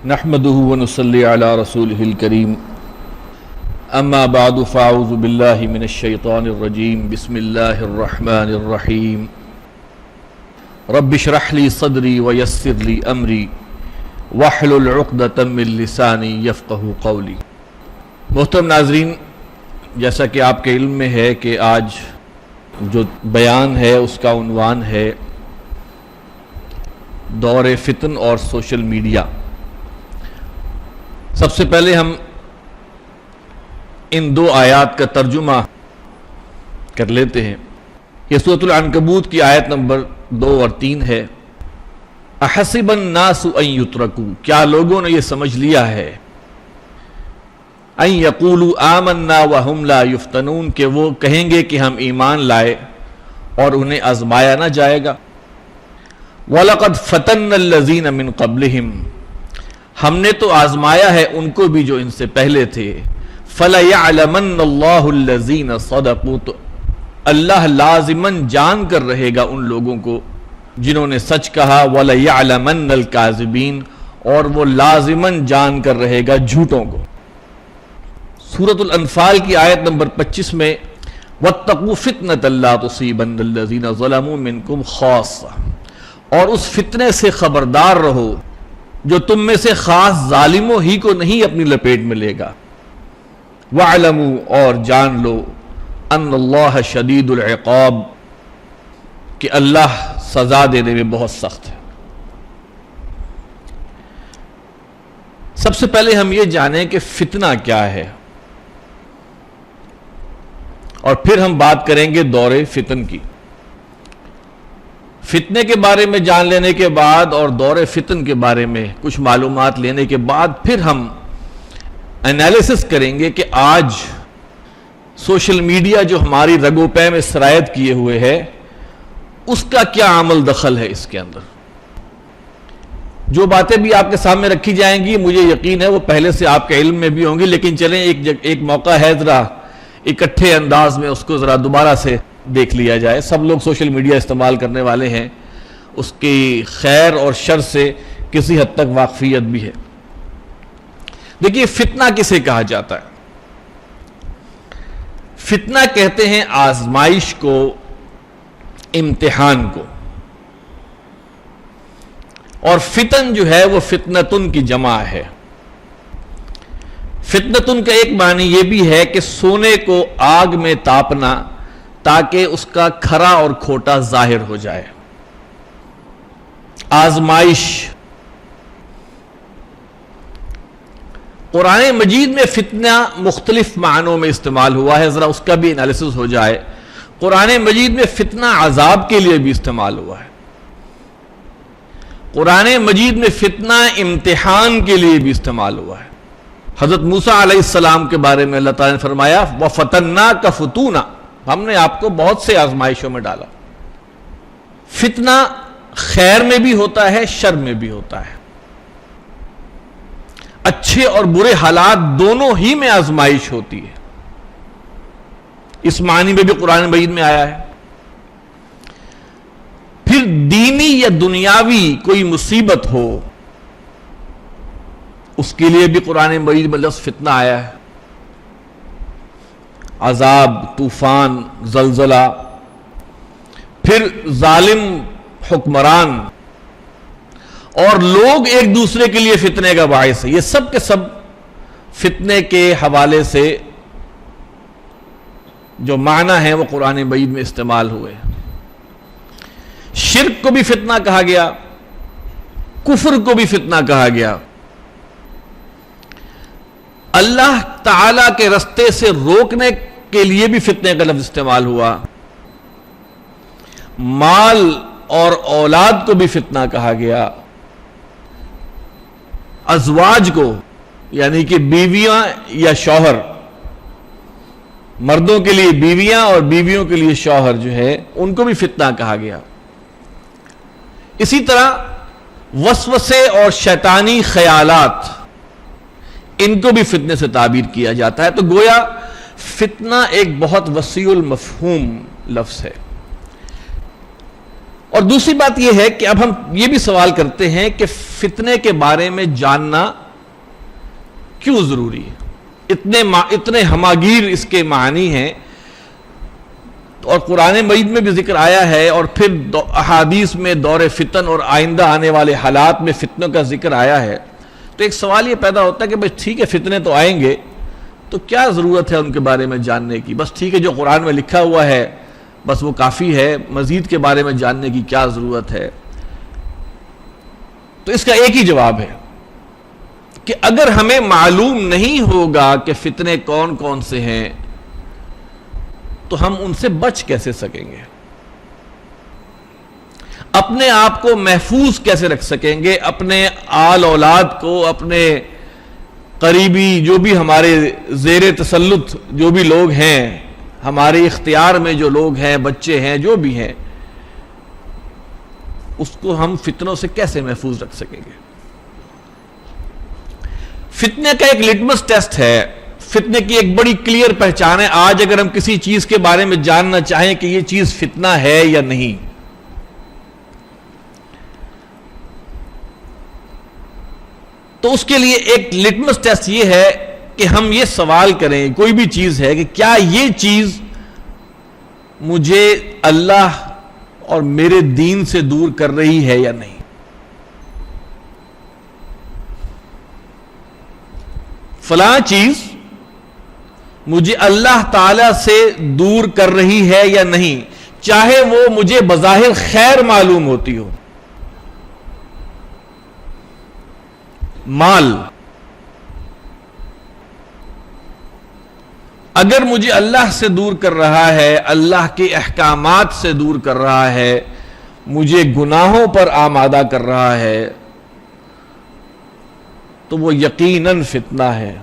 نحمده ونصلي على رسوله الكريم اما بعد فاعوذ بالله من الشيطان الرجيم بسم الله الرحمن الرحيم رب اشرح لي صدري ويسر لي امري واحلل عقدة من لساني يفقهوا قولي۔ محترم ناظرین، جیسا کہ آپ کے علم میں ہے کہ آج جو بیان ہے اس کا عنوان ہے دور فتن اور سوشل میڈیا۔ سب سے پہلے ہم ان دو آیات کا ترجمہ کر لیتے ہیں۔ یہ سورۃ العنکبوت کی آیت نمبر 2 اور 3 ہے۔ احسب الناس ان یترکوا، کیا لوگوں نے یہ سمجھ لیا ہے ان یقولوا آمنا وہم لا یفتنون، کہ وہ کہیں گے کہ ہم ایمان لائے اور انہیں آزمایا نہ جائے گا۔ وَلَقَدْ فَتَنَّ الَّذِينَ مِن قَبْلِهِمْ، ہم نے تو آزمایا ہے ان کو بھی جو ان سے پہلے تھے۔ فَلَيَعْلَمَنَّ اللَّهُ الَّذِينَ صَدَقُوا، تو اللہ لازماً جان کر رہے گا ان لوگوں کو جنہوں نے سچ کہا۔ وَلَيَعْلَمَنَّ الْكَاذِبِينَ، اور وہ لازماً جان کر رہے گا جھوٹوں کو۔ سورۃ الانفال کی آیت نمبر 25 میں وَاتَّقُوا فِتْنَةً لَا تُصِيبَنَّ الَّذِينَ ظَلَمُوا مِنْكُمْ خَاصَّةً، اور اس فتنے سے خبردار رہو جو تم میں سے خاص ظالموں ہی کو نہیں اپنی لپیٹ میں لے گا۔ وَاعْلَمُوا، اور جان لو، ان اللہ شدید العقاب، کہ اللہ سزا دینے میں بہت سخت ہے۔ سب سے پہلے ہم یہ جانیں کہ فتنہ کیا ہے، اور پھر ہم بات کریں گے دور فتن کی۔ فتنے کے بارے میں جان لینے کے بعد اور دور فتن کے بارے میں کچھ معلومات لینے کے بعد پھر ہم انالیسس کریں گے کہ آج سوشل میڈیا جو ہماری رگ و پے میں سرایت کیے ہوئے ہے، اس کا کیا عمل دخل ہے اس کے اندر۔ جو باتیں بھی آپ کے سامنے رکھی جائیں گی مجھے یقین ہے وہ پہلے سے آپ کے علم میں بھی ہوں گی، لیکن چلیں ایک موقع ہے ذرا اکٹھے انداز میں اس کو ذرا دوبارہ سے دیکھ لیا جائے۔ سب لوگ سوشل میڈیا استعمال کرنے والے ہیں، اس کی خیر اور شر سے کسی حد تک واقفیت بھی ہے۔ دیکھیے، فتنہ کسے کہا جاتا ہے؟ فتنہ کہتے ہیں آزمائش کو، امتحان کو، اور فتن جو ہے وہ فتنتن کی جمع ہے۔ فتنتن کا ایک معنی یہ بھی ہے کہ سونے کو آگ میں تاپنا تاکہ اس کا کھرا اور کھوٹا ظاہر ہو جائے۔ آزمائش۔ قرآن مجید میں فتنہ مختلف معنوں میں استعمال ہوا ہے، ذرا اس کا بھی انالیسس ہو جائے۔ قرآن مجید میں فتنہ عذاب کے لیے بھی استعمال ہوا ہے، قرآن مجید میں فتنہ امتحان کے لیے بھی استعمال ہوا ہے۔ حضرت موسیٰ علیہ السلام کے بارے میں اللہ تعالیٰ نے فرمایا وَفَتَنَّاكَ فُتُونًا، ہم نے آپ کو بہت سے آزمائشوں میں ڈالا۔ فتنہ خیر میں بھی ہوتا ہے، شر میں بھی ہوتا ہے، اچھے اور برے حالات دونوں ہی میں آزمائش ہوتی ہے۔ اس معنی میں بھی قرآن مجید میں آیا ہے۔ پھر دینی یا دنیاوی کوئی مصیبت ہو، اس کے لیے بھی قرآن مجید میں لفظ فتنہ آیا ہے۔ عذاب، طوفان، زلزلہ، پھر ظالم حکمران، اور لوگ ایک دوسرے کے لیے فتنے کا باعث ہے۔ یہ سب کے سب فتنے کے حوالے سے جو معنی ہیں وہ قرآن مجید میں استعمال ہوئے۔ شرک کو بھی فتنہ کہا گیا، کفر کو بھی فتنہ کہا گیا، اللہ تعالی کے رستے سے روکنے کے لیے بھی فتنے کا لفظ استعمال ہوا، مال اور اولاد کو بھی فتنہ کہا گیا، ازواج کو یعنی کہ بیویاں یا شوہر، مردوں کے لیے بیویاں اور بیویوں کے لیے شوہر جو ہے ان کو بھی فتنہ کہا گیا۔ اسی طرح وسوسے اور شیطانی خیالات، ان کو بھی فتنے سے تعبیر کیا جاتا ہے۔ تو گویا فتنہ ایک بہت وسیع المفہوم لفظ ہے، اور دوسری بات یہ ہے کہ اب ہم یہ بھی سوال کرتے ہیں کہ فتنے کے بارے میں جاننا کیوں ضروری ہے؟ اتنے ہماگیر اس کے معنی ہیں، اور قرآن مجید میں بھی ذکر آیا ہے، اور پھر احادیث میں دور فتن اور آئندہ آنے والے حالات میں فتنوں کا ذکر آیا ہے۔ تو ایک سوال یہ پیدا ہوتا ہے کہ بھئی ٹھیک ہے فتنے تو آئیں گے، تو کیا ضرورت ہے ان کے بارے میں جاننے کی؟ بس ٹھیک ہے جو قرآن میں لکھا ہوا ہے بس وہ کافی ہے، مزید کے بارے میں جاننے کی کیا ضرورت ہے؟ تو اس کا ایک ہی جواب ہے کہ اگر ہمیں معلوم نہیں ہوگا کہ فتنے کون کون سے ہیں تو ہم ان سے بچ کیسے سکیں گے؟ اپنے آپ کو محفوظ کیسے رکھ سکیں گے؟ اپنے آل اولاد کو، اپنے قریبی جو بھی ہمارے زیر تسلط جو بھی لوگ ہیں، ہمارے اختیار میں جو لوگ ہیں، بچے ہیں، جو بھی ہیں، اس کو ہم فتنوں سے کیسے محفوظ رکھ سکیں گے؟ فتنے کا ایک لٹمس ٹیسٹ ہے، فتنے کی ایک بڑی کلیئر پہچان ہے۔ آج اگر ہم کسی چیز کے بارے میں جاننا چاہیں کہ یہ چیز فتنہ ہے یا نہیں، تو اس کے لیے ایک لٹمس ٹیسٹ یہ ہے کہ ہم یہ سوال کریں، کوئی بھی چیز ہے کہ کیا یہ چیز مجھے اللہ اور میرے دین سے دور کر رہی ہے یا نہیں؟ فلاں چیز مجھے اللہ تعالی سے دور کر رہی ہے یا نہیں، چاہے وہ مجھے بظاہر خیر معلوم ہوتی ہو۔ مال اگر مجھے اللہ سے دور کر رہا ہے، اللہ کے احکامات سے دور کر رہا ہے، مجھے گناہوں پر آمادہ کر رہا ہے، تو وہ یقیناً فتنہ ہے۔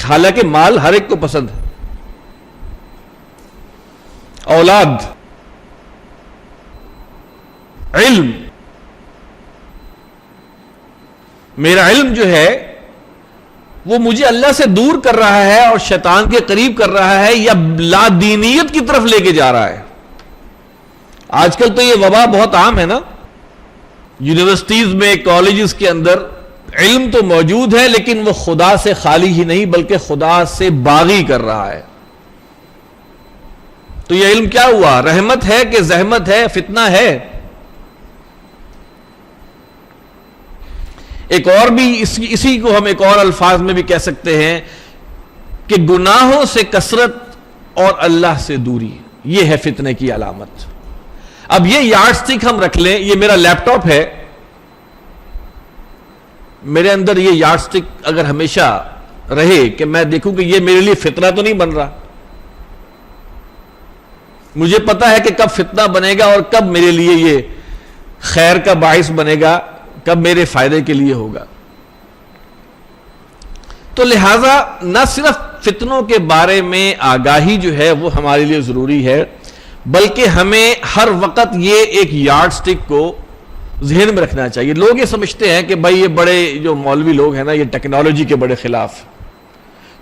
حالانکہ مال ہر ایک کو پسند ہے، اولاد، علم، میرا علم جو ہے وہ مجھے اللہ سے دور کر رہا ہے اور شیطان کے قریب کر رہا ہے، یا لا دینیت کی طرف لے کے جا رہا ہے۔ آج کل تو یہ وبا بہت عام ہے نا، یونیورسٹیز میں، کالجز کے اندر علم تو موجود ہے لیکن وہ خدا سے خالی ہی نہیں بلکہ خدا سے باغی کر رہا ہے۔ تو یہ علم کیا ہوا؟ رحمت ہے کہ زحمت ہے، فتنہ ہے؟ ایک اور بھی اسی کو ہم ایک اور الفاظ میں بھی کہہ سکتے ہیں کہ گناہوں سے کثرت اور اللہ سے دوری، یہ ہے فتنے کی علامت۔ اب یہ یارڈ سٹک ہم رکھ لیں، یہ میرا لیپ ٹاپ ہے، میرے اندر یہ یارڈ سٹک اگر ہمیشہ رہے کہ میں دیکھوں کہ یہ میرے لیے فتنہ تو نہیں بن رہا، مجھے پتا ہے کہ کب فتنہ بنے گا اور کب میرے لیے یہ خیر کا باعث بنے گا، کب میرے فائدے کے لیے ہوگا۔ تو لہٰذا نہ صرف فتنوں کے بارے میں آگاہی جو ہے وہ ہمارے لیے ضروری ہے، بلکہ ہمیں ہر وقت یہ ایک یارڈ سٹک کو ذہن میں رکھنا چاہیے۔ لوگ یہ سمجھتے ہیں کہ بھائی یہ بڑے جو مولوی لوگ ہیں نا، یہ ٹیکنالوجی کے بڑے خلاف،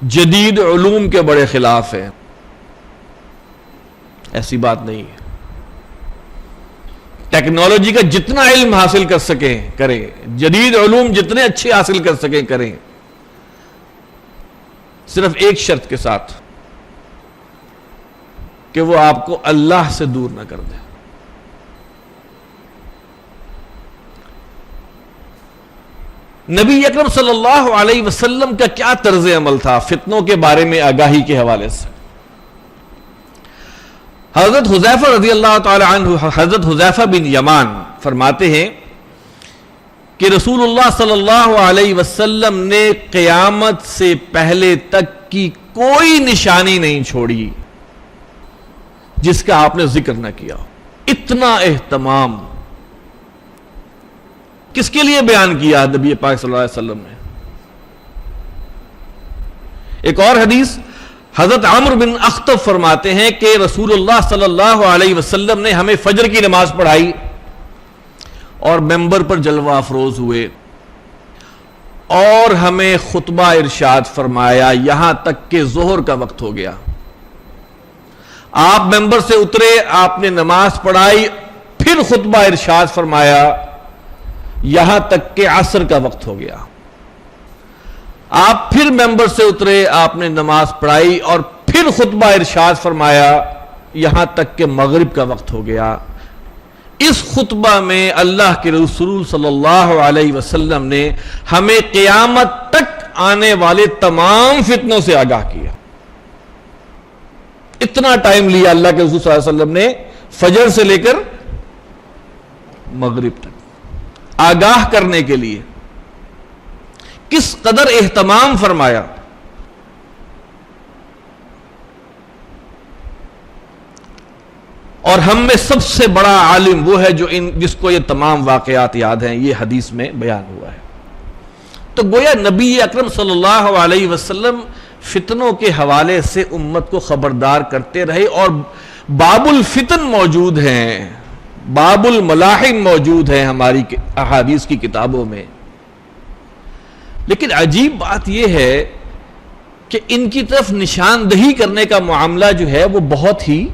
جدید علوم کے بڑے خلاف ہیں۔ ایسی بات نہیں ہے، ٹیکنالوجی کا جتنا علم حاصل کر سکیں کریں، جدید علوم جتنے اچھے حاصل کر سکیں کریں، صرف ایک شرط کے ساتھ کہ وہ آپ کو اللہ سے دور نہ کر دے۔ نبی اکرم صلی اللہ علیہ وسلم کا کیا طرز عمل تھا فتنوں کے بارے میں آگاہی کے حوالے سے؟ حضرت حذیفہ رضی اللہ تعالی عنہ، حضرت حذیفہ بن یمان فرماتے ہیں کہ رسول اللہ صلی اللہ علیہ وسلم نے قیامت سے پہلے تک کی کوئی نشانی نہیں چھوڑی جس کا آپ نے ذکر نہ کیا۔ اتنا اہتمام کس کے لیے بیان کیا نبی پاک صلی اللہ علیہ وسلم نے؟ ایک اور حدیث حضرت عمرو بن اخطب فرماتے ہیں کہ رسول اللہ صلی اللہ علیہ وسلم نے ہمیں فجر کی نماز پڑھائی اور ممبر پر جلوہ افروز ہوئے اور ہمیں خطبہ ارشاد فرمایا یہاں تک کہ ظہر کا وقت ہو گیا۔ آپ ممبر سے اترے، آپ نے نماز پڑھائی، پھر خطبہ ارشاد فرمایا یہاں تک کہ عصر کا وقت ہو گیا۔ آپ پھر ممبر سے اترے، آپ نے نماز پڑھائی اور پھر خطبہ ارشاد فرمایا یہاں تک کہ مغرب کا وقت ہو گیا۔ اس خطبہ میں اللہ کے رسول صلی اللہ علیہ وسلم نے ہمیں قیامت تک آنے والے تمام فتنوں سے آگاہ کیا۔ اتنا ٹائم لیا اللہ کے رسول صلی اللہ علیہ وسلم نے فجر سے لے کر مغرب تک آگاہ کرنے کے لیے، کس قدر اہتمام فرمایا۔ اور ہم میں سب سے بڑا عالم وہ ہے جس کو یہ تمام واقعات یاد ہیں، یہ حدیث میں بیان ہوا ہے۔ تو گویا نبی اکرم صلی اللہ علیہ وسلم فتنوں کے حوالے سے امت کو خبردار کرتے رہے، اور باب الفتن موجود ہیں، باب الملاحم موجود ہیں ہماری احادیث کی کتابوں میں۔ لیکن عجیب بات یہ ہے کہ ان کی طرف نشاندہی کرنے کا معاملہ جو ہے وہ بہت ہی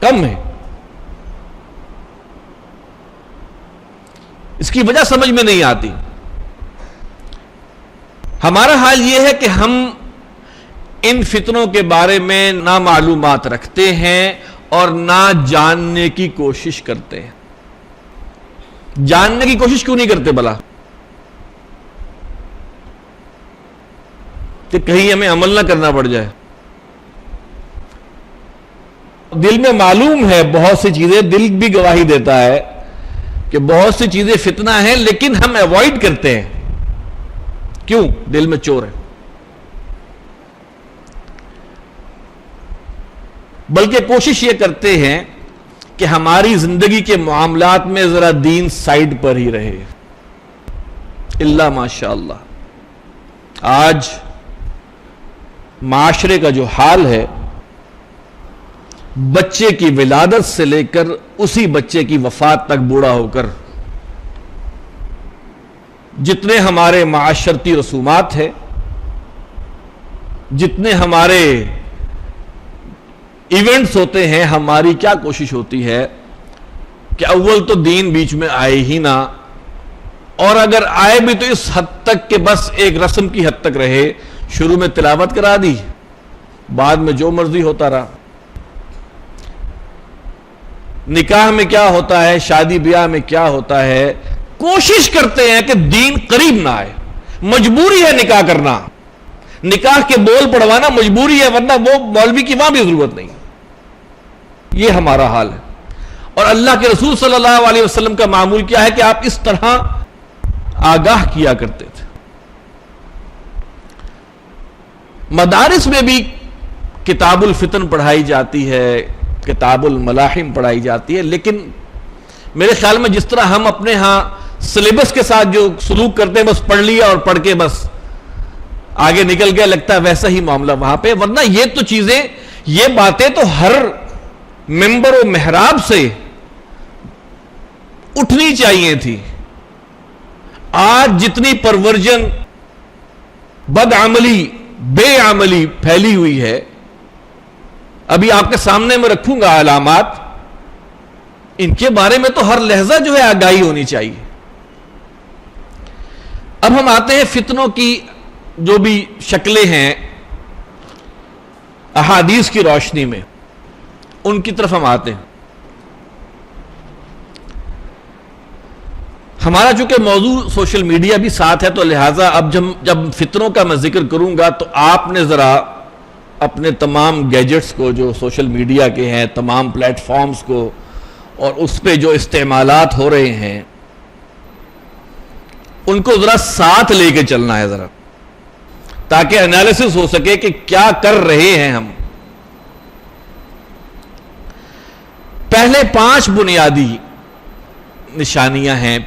کم ہے۔ اس کی وجہ سمجھ میں نہیں آتی۔ ہمارا حال یہ ہے کہ ہم ان فتنوں کے بارے میں نہ معلومات رکھتے ہیں اور نہ جاننے کی کوشش کرتے ہیں۔ جاننے کی کوشش کیوں نہیں کرتے بھلا؟ کہ کہیں ہمیں عمل نہ کرنا پڑ جائے۔ دل میں معلوم ہے بہت سی چیزیں، دل بھی گواہی دیتا ہے کہ بہت سی چیزیں فتنہ ہیں، لیکن ہم ایوائڈ کرتے ہیں۔ کیوں؟ دل میں چور ہے۔ بلکہ کوشش یہ کرتے ہیں کہ ہماری زندگی کے معاملات میں ذرا دین سائیڈ پر ہی رہے۔ اللہ ماشاءاللہ آج معاشرے کا جو حال ہے، بچے کی ولادت سے لے کر اسی بچے کی وفات تک بوڑھا ہو کر جتنے ہمارے معاشرتی رسومات ہیں، جتنے ہمارے ایونٹس ہوتے ہیں، ہماری کیا کوشش ہوتی ہے کہ اول تو دین بیچ میں آئے ہی نہ، اور اگر آئے بھی تو اس حد تک کہ بس ایک رسم کی حد تک رہے۔ شروع میں تلاوت کرا دی، بعد میں جو مرضی ہوتا رہا۔ نکاح میں کیا ہوتا ہے، شادی بیاہ میں کیا ہوتا ہے، کوشش کرتے ہیں کہ دین قریب نہ آئے۔ مجبوری ہے نکاح کرنا، نکاح کے بول پڑھوانا مجبوری ہے، ورنہ وہ مولوی کی وہاں بھی ضرورت نہیں۔ یہ ہمارا حال ہے۔ اور اللہ کے رسول صلی اللہ علیہ وسلم کا معمول کیا ہے کہ آپ اس طرح آگاہ کیا کرتے تھے۔ مدارس میں بھی کتاب الفتن پڑھائی جاتی ہے، کتاب الملاحم پڑھائی جاتی ہے، لیکن میرے خیال میں جس طرح ہم اپنے ہاں سلیبس کے ساتھ جو سلوک کرتے ہیں، بس پڑھ لیا اور پڑھ کے بس آگے نکل گیا، لگتا ہے ویسا ہی معاملہ وہاں پہ۔ ورنہ یہ تو چیزیں، یہ باتیں تو ہر ممبر و محراب سے اٹھنی چاہیے تھی۔ آج جتنی پرورجن، بد عملی، بے عملی پھیلی ہوئی ہے، ابھی آپ کے سامنے میں رکھوں گا علامات، ان کے بارے میں تو ہر لحظہ جو ہے آگاہی ہونی چاہیے۔ اب ہم آتے ہیں فتنوں کی جو بھی شکلیں ہیں احادیث کی روشنی میں، ان کی طرف ہم آتے ہیں۔ ہمارا چونکہ موضوع سوشل میڈیا بھی ساتھ ہے، تو لہٰذا اب جب فتنوں کا میں ذکر کروں گا تو آپ نے ذرا اپنے تمام گیجٹس کو جو سوشل میڈیا کے ہیں، تمام پلیٹ فارمز کو، اور اس پہ جو استعمالات ہو رہے ہیں، ان کو ذرا ساتھ لے کے چلنا ہے ذرا، تاکہ انالیسس ہو سکے کہ کیا کر رہے ہیں ہم۔ پہلے 5 بنیادی نشانیاں ہیں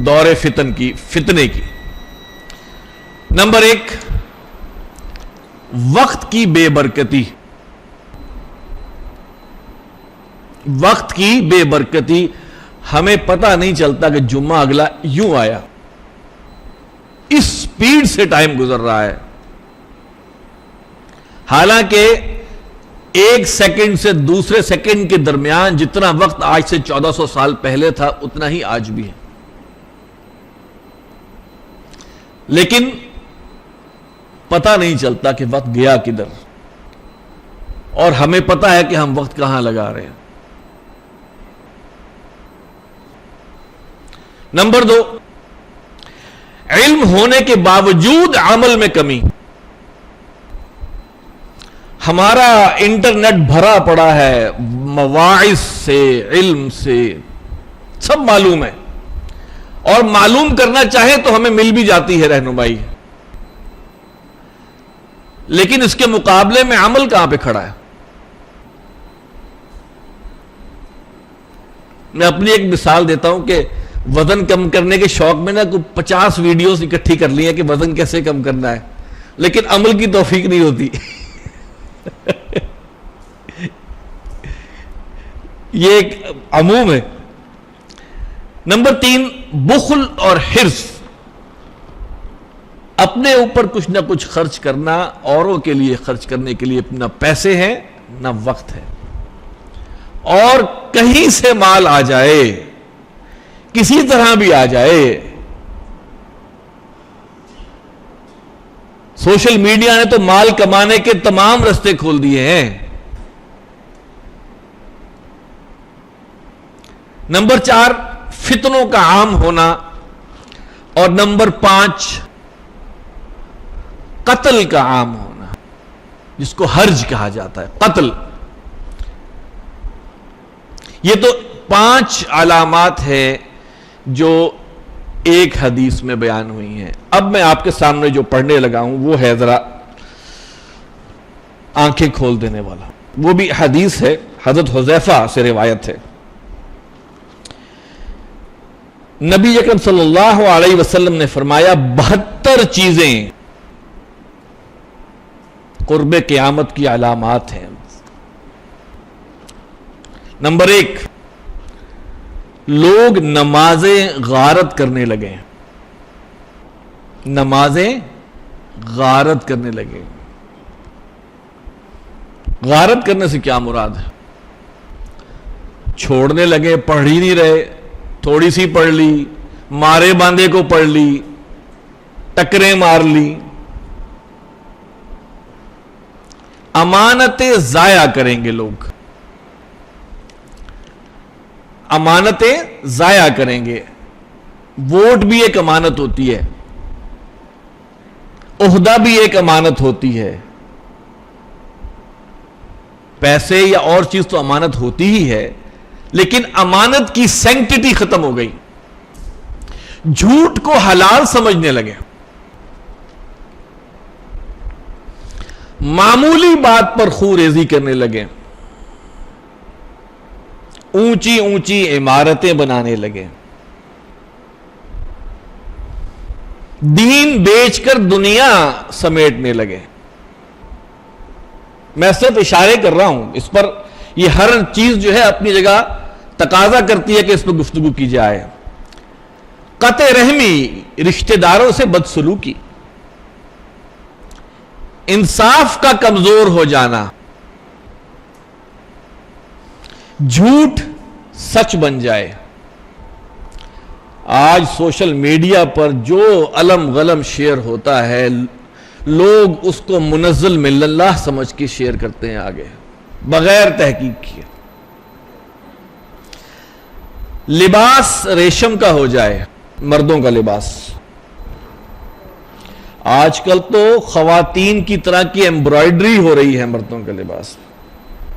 دور فتنے کی۔ نمبر 1، وقت کی بے برکتی۔ وقت کی بے برکتی، ہمیں پتہ نہیں چلتا کہ جمعہ اگلا یوں آیا، اس سپیڈ سے ٹائم گزر رہا ہے۔ حالانکہ ایک سیکنڈ سے دوسرے سیکنڈ کے درمیان جتنا وقت آج سے 1400 سال پہلے تھا اتنا ہی آج بھی ہے. لیکن پتہ نہیں چلتا کہ وقت گیا کدھر، اور ہمیں پتہ ہے کہ ہم وقت کہاں لگا رہے ہیں. نمبر 2، علم ہونے کے باوجود عمل میں کمی. ہمارا انٹرنیٹ بھرا پڑا ہے مواعظ سے، علم سے، سب معلوم ہے، اور معلوم کرنا چاہیں تو ہمیں مل بھی جاتی ہے رہنمائی، لیکن اس کے مقابلے میں عمل کہاں پہ کھڑا ہے؟ میں اپنی ایک مثال دیتا ہوں کہ وزن کم کرنے کے شوق میں نا 50 ویڈیوز اکٹھی کر لی ہیں کہ وزن کیسے کم کرنا ہے، لیکن عمل کی توفیق نہیں ہوتی. یہ ایک عموم ہے. نمبر 3، بخل اور حرص. اپنے اوپر کچھ نہ کچھ خرچ کرنا، اوروں کے لیے خرچ کرنے کے لیے نہ پیسے ہیں نہ وقت ہے، اور کہیں سے مال آ جائے، کسی طرح بھی آ جائے. سوشل میڈیا نے تو مال کمانے کے تمام راستے کھول دیے ہیں. نمبر 4، فتنوں کا عام ہونا. اور نمبر 5، قتل کا عام ہونا، جس کو حرج کہا جاتا ہے، قتل. یہ تو 5 علامات ہیں جو ایک حدیث میں بیان ہوئی ہیں. اب میں آپ کے سامنے جو پڑھنے لگا ہوں وہ ہے ذرا آنکھیں کھول دینے والا. وہ بھی حدیث ہے، حضرت حذیفہ سے روایت ہے. نبی اکرم صلی اللہ علیہ وسلم نے فرمایا 72 چیزیں قرب قیامت کی علامات ہیں. نمبر 1، لوگ نمازیں غارت کرنے لگے. نمازیں غارت کرنے لگے. غارت کرنے سے کیا مراد ہے؟ چھوڑنے لگے، پڑھ ہی نہیں رہے، تھوڑی سی پڑھ لی، مارے باندھے کو پڑھ لی، ٹکریں مار لی. امانتیں ضائع کریں گے لوگ، امانتیں ضائع کریں گے. ووٹ بھی ایک امانت ہوتی ہے، عہدہ بھی ایک امانت ہوتی ہے، پیسے یا اور چیز تو امانت ہوتی ہی ہے، لیکن امانت کی سینکٹیٹی ختم ہو گئی. جھوٹ کو حلال سمجھنے لگے. معمولی بات پر خو ریزی کرنے لگے، اونچی اونچی عمارتیں بنانے لگے، دین بیچ کر دنیا سمیٹنے لگے. میں صرف اشارے کر رہا ہوں اس پر، یہ ہر چیز جو ہے اپنی جگہ تقاضا کرتی ہے کہ اس پر گفتگو کی جائے. قطع رحمی، رشتہ داروں سے بدسلوکی، انصاف کا کمزور ہو جانا، جھوٹ سچ بن جائے. آج سوشل میڈیا پر جو علم غلم شیئر ہوتا ہے، لوگ اس کو منزل من اللہ سمجھ کے شیئر کرتے ہیں آگے بغیر تحقیق کیے. لباس ریشم کا ہو جائے، مردوں کا لباس. آج کل تو خواتین کی طرح کی ایمبرائڈری ہو رہی ہے مردوں کا لباس.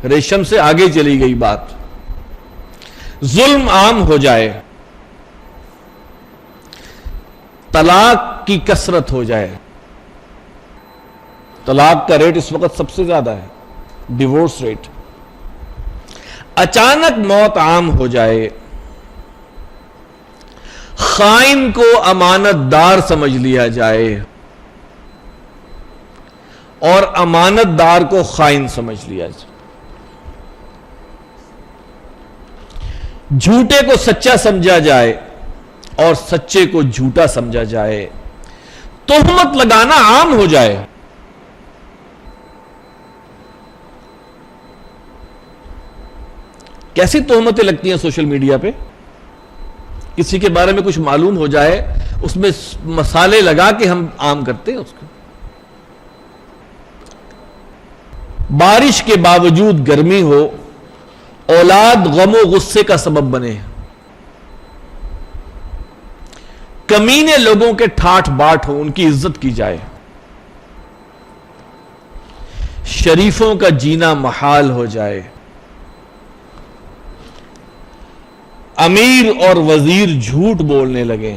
ریشم سے آگے چلی گئی بات. ظلم عام ہو جائے، طلاق کی کثرت ہو جائے. طلاق کا ریٹ اس وقت سب سے زیادہ ہے، ڈیورس ریٹ. اچانک موت عام ہو جائے، خائن کو امانت دار سمجھ لیا جائے اور امانت دار کو خائن سمجھ لیا جائے. جھوٹے کو سچا سمجھا جائے اور سچے کو جھوٹا سمجھا جائے. تہمت لگانا عام ہو جائے. کیسی تہمتیں لگتی ہیں سوشل میڈیا پہ. کسی کے بارے میں کچھ معلوم ہو جائے, اس میں مسالے لگا کے ہم عام کرتے ہیں اس کو. بارش کے باوجود گرمی ہو, اولاد غم و غصے کا سبب بنے. کمینے لوگوں کے ٹھاٹ باٹ ہو, ان کی عزت کی جائے. شریفوں کا جینا محال ہو جائے. امیر اور وزیر جھوٹ بولنے لگے.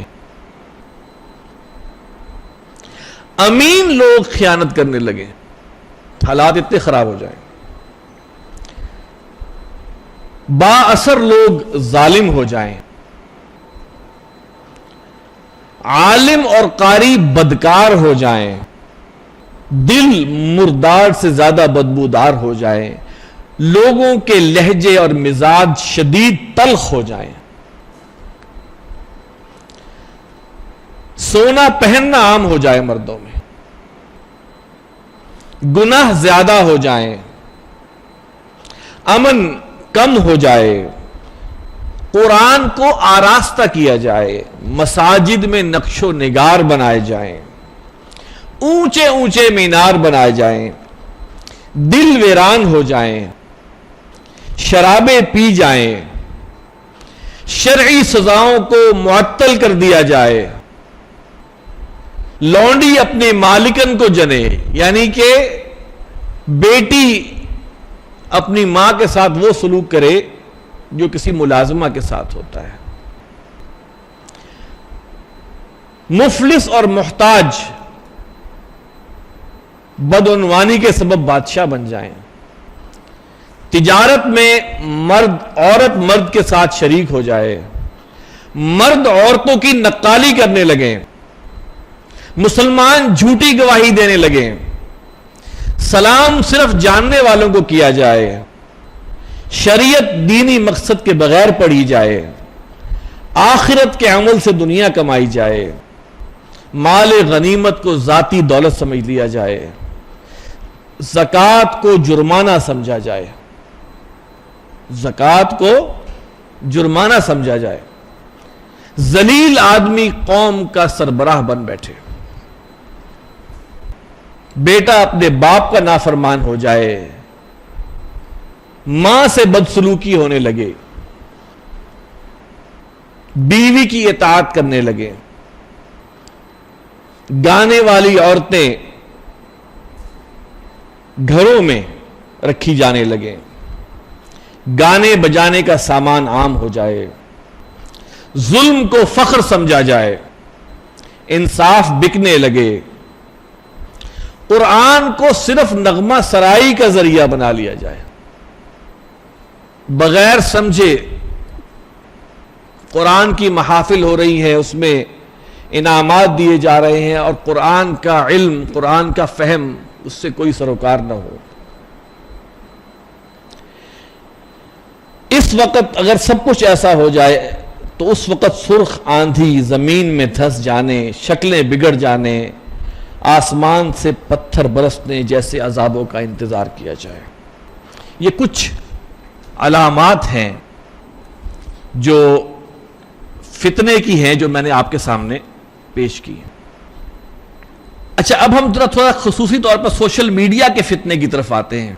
امین لوگ خیانت کرنے لگے. حالات اتنے خراب ہو جائیں. با اثر لوگ ظالم ہو جائیں. عالم اور قاری بدکار ہو جائیں. دل مردار سے زیادہ بدبودار ہو جائیں. لوگوں کے لہجے اور مزاج شدید تلخ ہو جائیں. سونا پہننا عام ہو جائے مردوں میں. گناہ زیادہ ہو جائیں. امن کم ہو جائے. قرآن کو آراستہ کیا جائے. مساجد میں نقش و نگار بنائے جائیں. اونچے اونچے مینار بنائے جائیں. دل ویران ہو جائیں. شرابیں پی جائیں. شرعی سزاؤں کو معطل کر دیا جائے. لونڈی اپنے مالکن کو جنے, یعنی کہ بیٹی اپنی ماں کے ساتھ وہ سلوک کرے جو کسی ملازمہ کے ساتھ ہوتا ہے. مفلس اور محتاج بدعنوانی کے سبب بادشاہ بن جائیں. تجارت میں عورت مرد کے ساتھ شریک ہو جائے. مرد عورتوں کی نقالی کرنے لگیں. مسلمان جھوٹی گواہی دینے لگیں. سلام صرف جاننے والوں کو کیا جائے. شریعت دینی مقصد کے بغیر پڑھی جائے. آخرت کے عمل سے دنیا کمائی جائے. مال غنیمت کو ذاتی دولت سمجھ لیا جائے. زکوٰۃ کو جرمانہ سمجھا جائے. زکوٰۃ کو جرمانہ سمجھا جائے. ذلیل آدمی قوم کا سربراہ بن بیٹھے. بیٹا اپنے باپ کا نافرمان ہو جائے. ماں سے بدسلوکی ہونے لگے. بیوی کی اطاعت کرنے لگے. گانے والی عورتیں گھروں میں رکھی جانے لگیں. گانے بجانے کا سامان عام ہو جائے. ظلم کو فخر سمجھا جائے. انصاف بکنے لگے. قرآن کو صرف نغمہ سرائی کا ذریعہ بنا لیا جائے. بغیر سمجھے قرآن کی محافل ہو رہی ہے, اس میں انعامات دیے جا رہے ہیں, اور قرآن کا علم, قرآن کا فہم اس سے کوئی سروکار نہ ہو. اس وقت اگر سب کچھ ایسا ہو جائے تو اس وقت سرخ آندھی زمین میں دھس جانے, شکلیں بگڑ جانے, آسمان سے پتھر برسنے جیسے عذابوں کا انتظار کیا جائے. یہ کچھ علامات ہیں جو فتنے کی ہیں, جو میں نے آپ کے سامنے پیش کی. اچھا, اب ہم تھوڑا خصوصی طور پر سوشل میڈیا کے فتنے کی طرف آتے ہیں.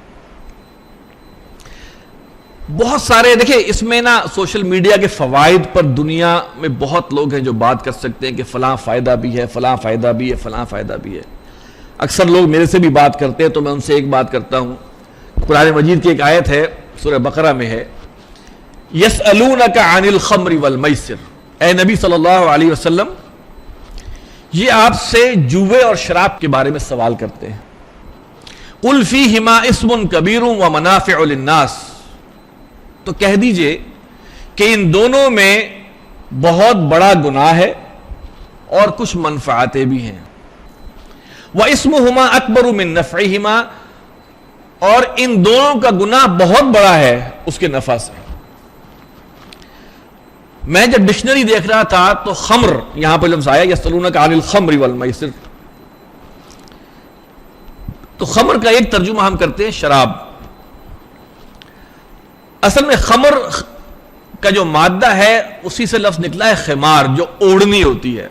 بہت سارے, دیکھیں اس میں نا سوشل میڈیا کے فوائد پر دنیا میں بہت لوگ ہیں جو بات کر سکتے ہیں کہ فلاں فائدہ بھی ہے, فلاں فائدہ بھی ہے, فلاں فائدہ بھی ہے. اکثر لوگ میرے سے بھی بات کرتے ہیں تو میں ان سے ایک بات کرتا ہوں. قرآن مجید کی ایک آیت ہے, سورہ بقرہ میں ہے, یسألونک عن الخمر والمیسر. اے نبی صلی اللہ علیہ وسلم, یہ آپ سے جوے اور شراب کے بارے میں سوال کرتے ہیں. قل فیہما اسم کبیر ومنافع للناس. تو کہہ دیجئے کہ ان دونوں میں بہت بڑا گناہ ہے اور کچھ منفعتیں بھی ہیں. وَإِسْمُهُمَا أَكْبَرُ مِن نَفْعِهِمَا, اور ان دونوں کا گناہ بہت بڑا ہے اس کے نفع سے. میں جب ڈکشنری دیکھ رہا تھا تو خمر یہاں پہ لفظ آیا, یسألونک عن الخمر والمیسر. تو خمر کا ایک ترجمہ ہم کرتے ہیں شراب. اصل میں خمر کا جو مادہ ہے اسی سے لفظ نکلا ہے خمار، جو اوڑھنی ہوتی ہے،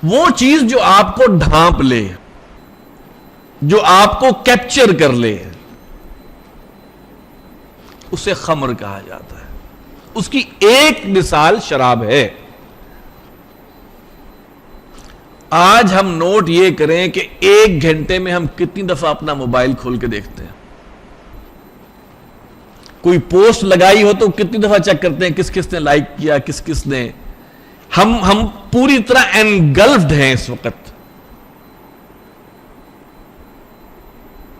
وہ چیز جو آپ کو ڈھانپ لے، جو آپ کو کیپچر کر لے، اسے خمر کہا جاتا ہے۔ اس کی ایک مثال شراب ہے۔ آج ہم نوٹ یہ کریں کہ 1 گھنٹے میں ہم کتنی دفعہ اپنا موبائل کھول کے دیکھتے ہیں؟ کوئی پوسٹ لگائی ہو تو کتنی دفعہ چیک کرتے ہیں کس کس نے لائک کیا، کس کس نے۔ ہم پوری طرح انگلفڈ ہیں اس وقت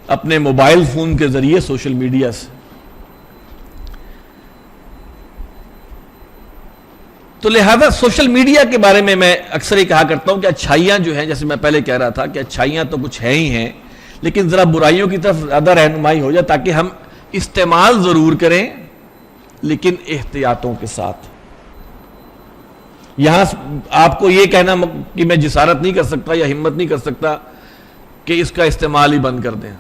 اپنے موبائل فون کے ذریعے سوشل میڈیا سے۔ تو لہذا سوشل میڈیا کے بارے میں اکثر ہی کہا کرتا ہوں کہ اچھائیاں جو ہیں، جیسے میں پہلے کہہ رہا تھا کہ اچھائیاں تو کچھ ہیں ہی ہیں، لیکن ذرا برائیوں کی طرف زیادہ رہنمائی ہو جائے تاکہ ہم استعمال ضرور کریں لیکن احتیاطوں کے ساتھ۔ یہاں آپ کو یہ کہنا کہ میں جسارت نہیں کر سکتا یا ہمت نہیں کر سکتا کہ اس کا استعمال ہی بند کر دیں۔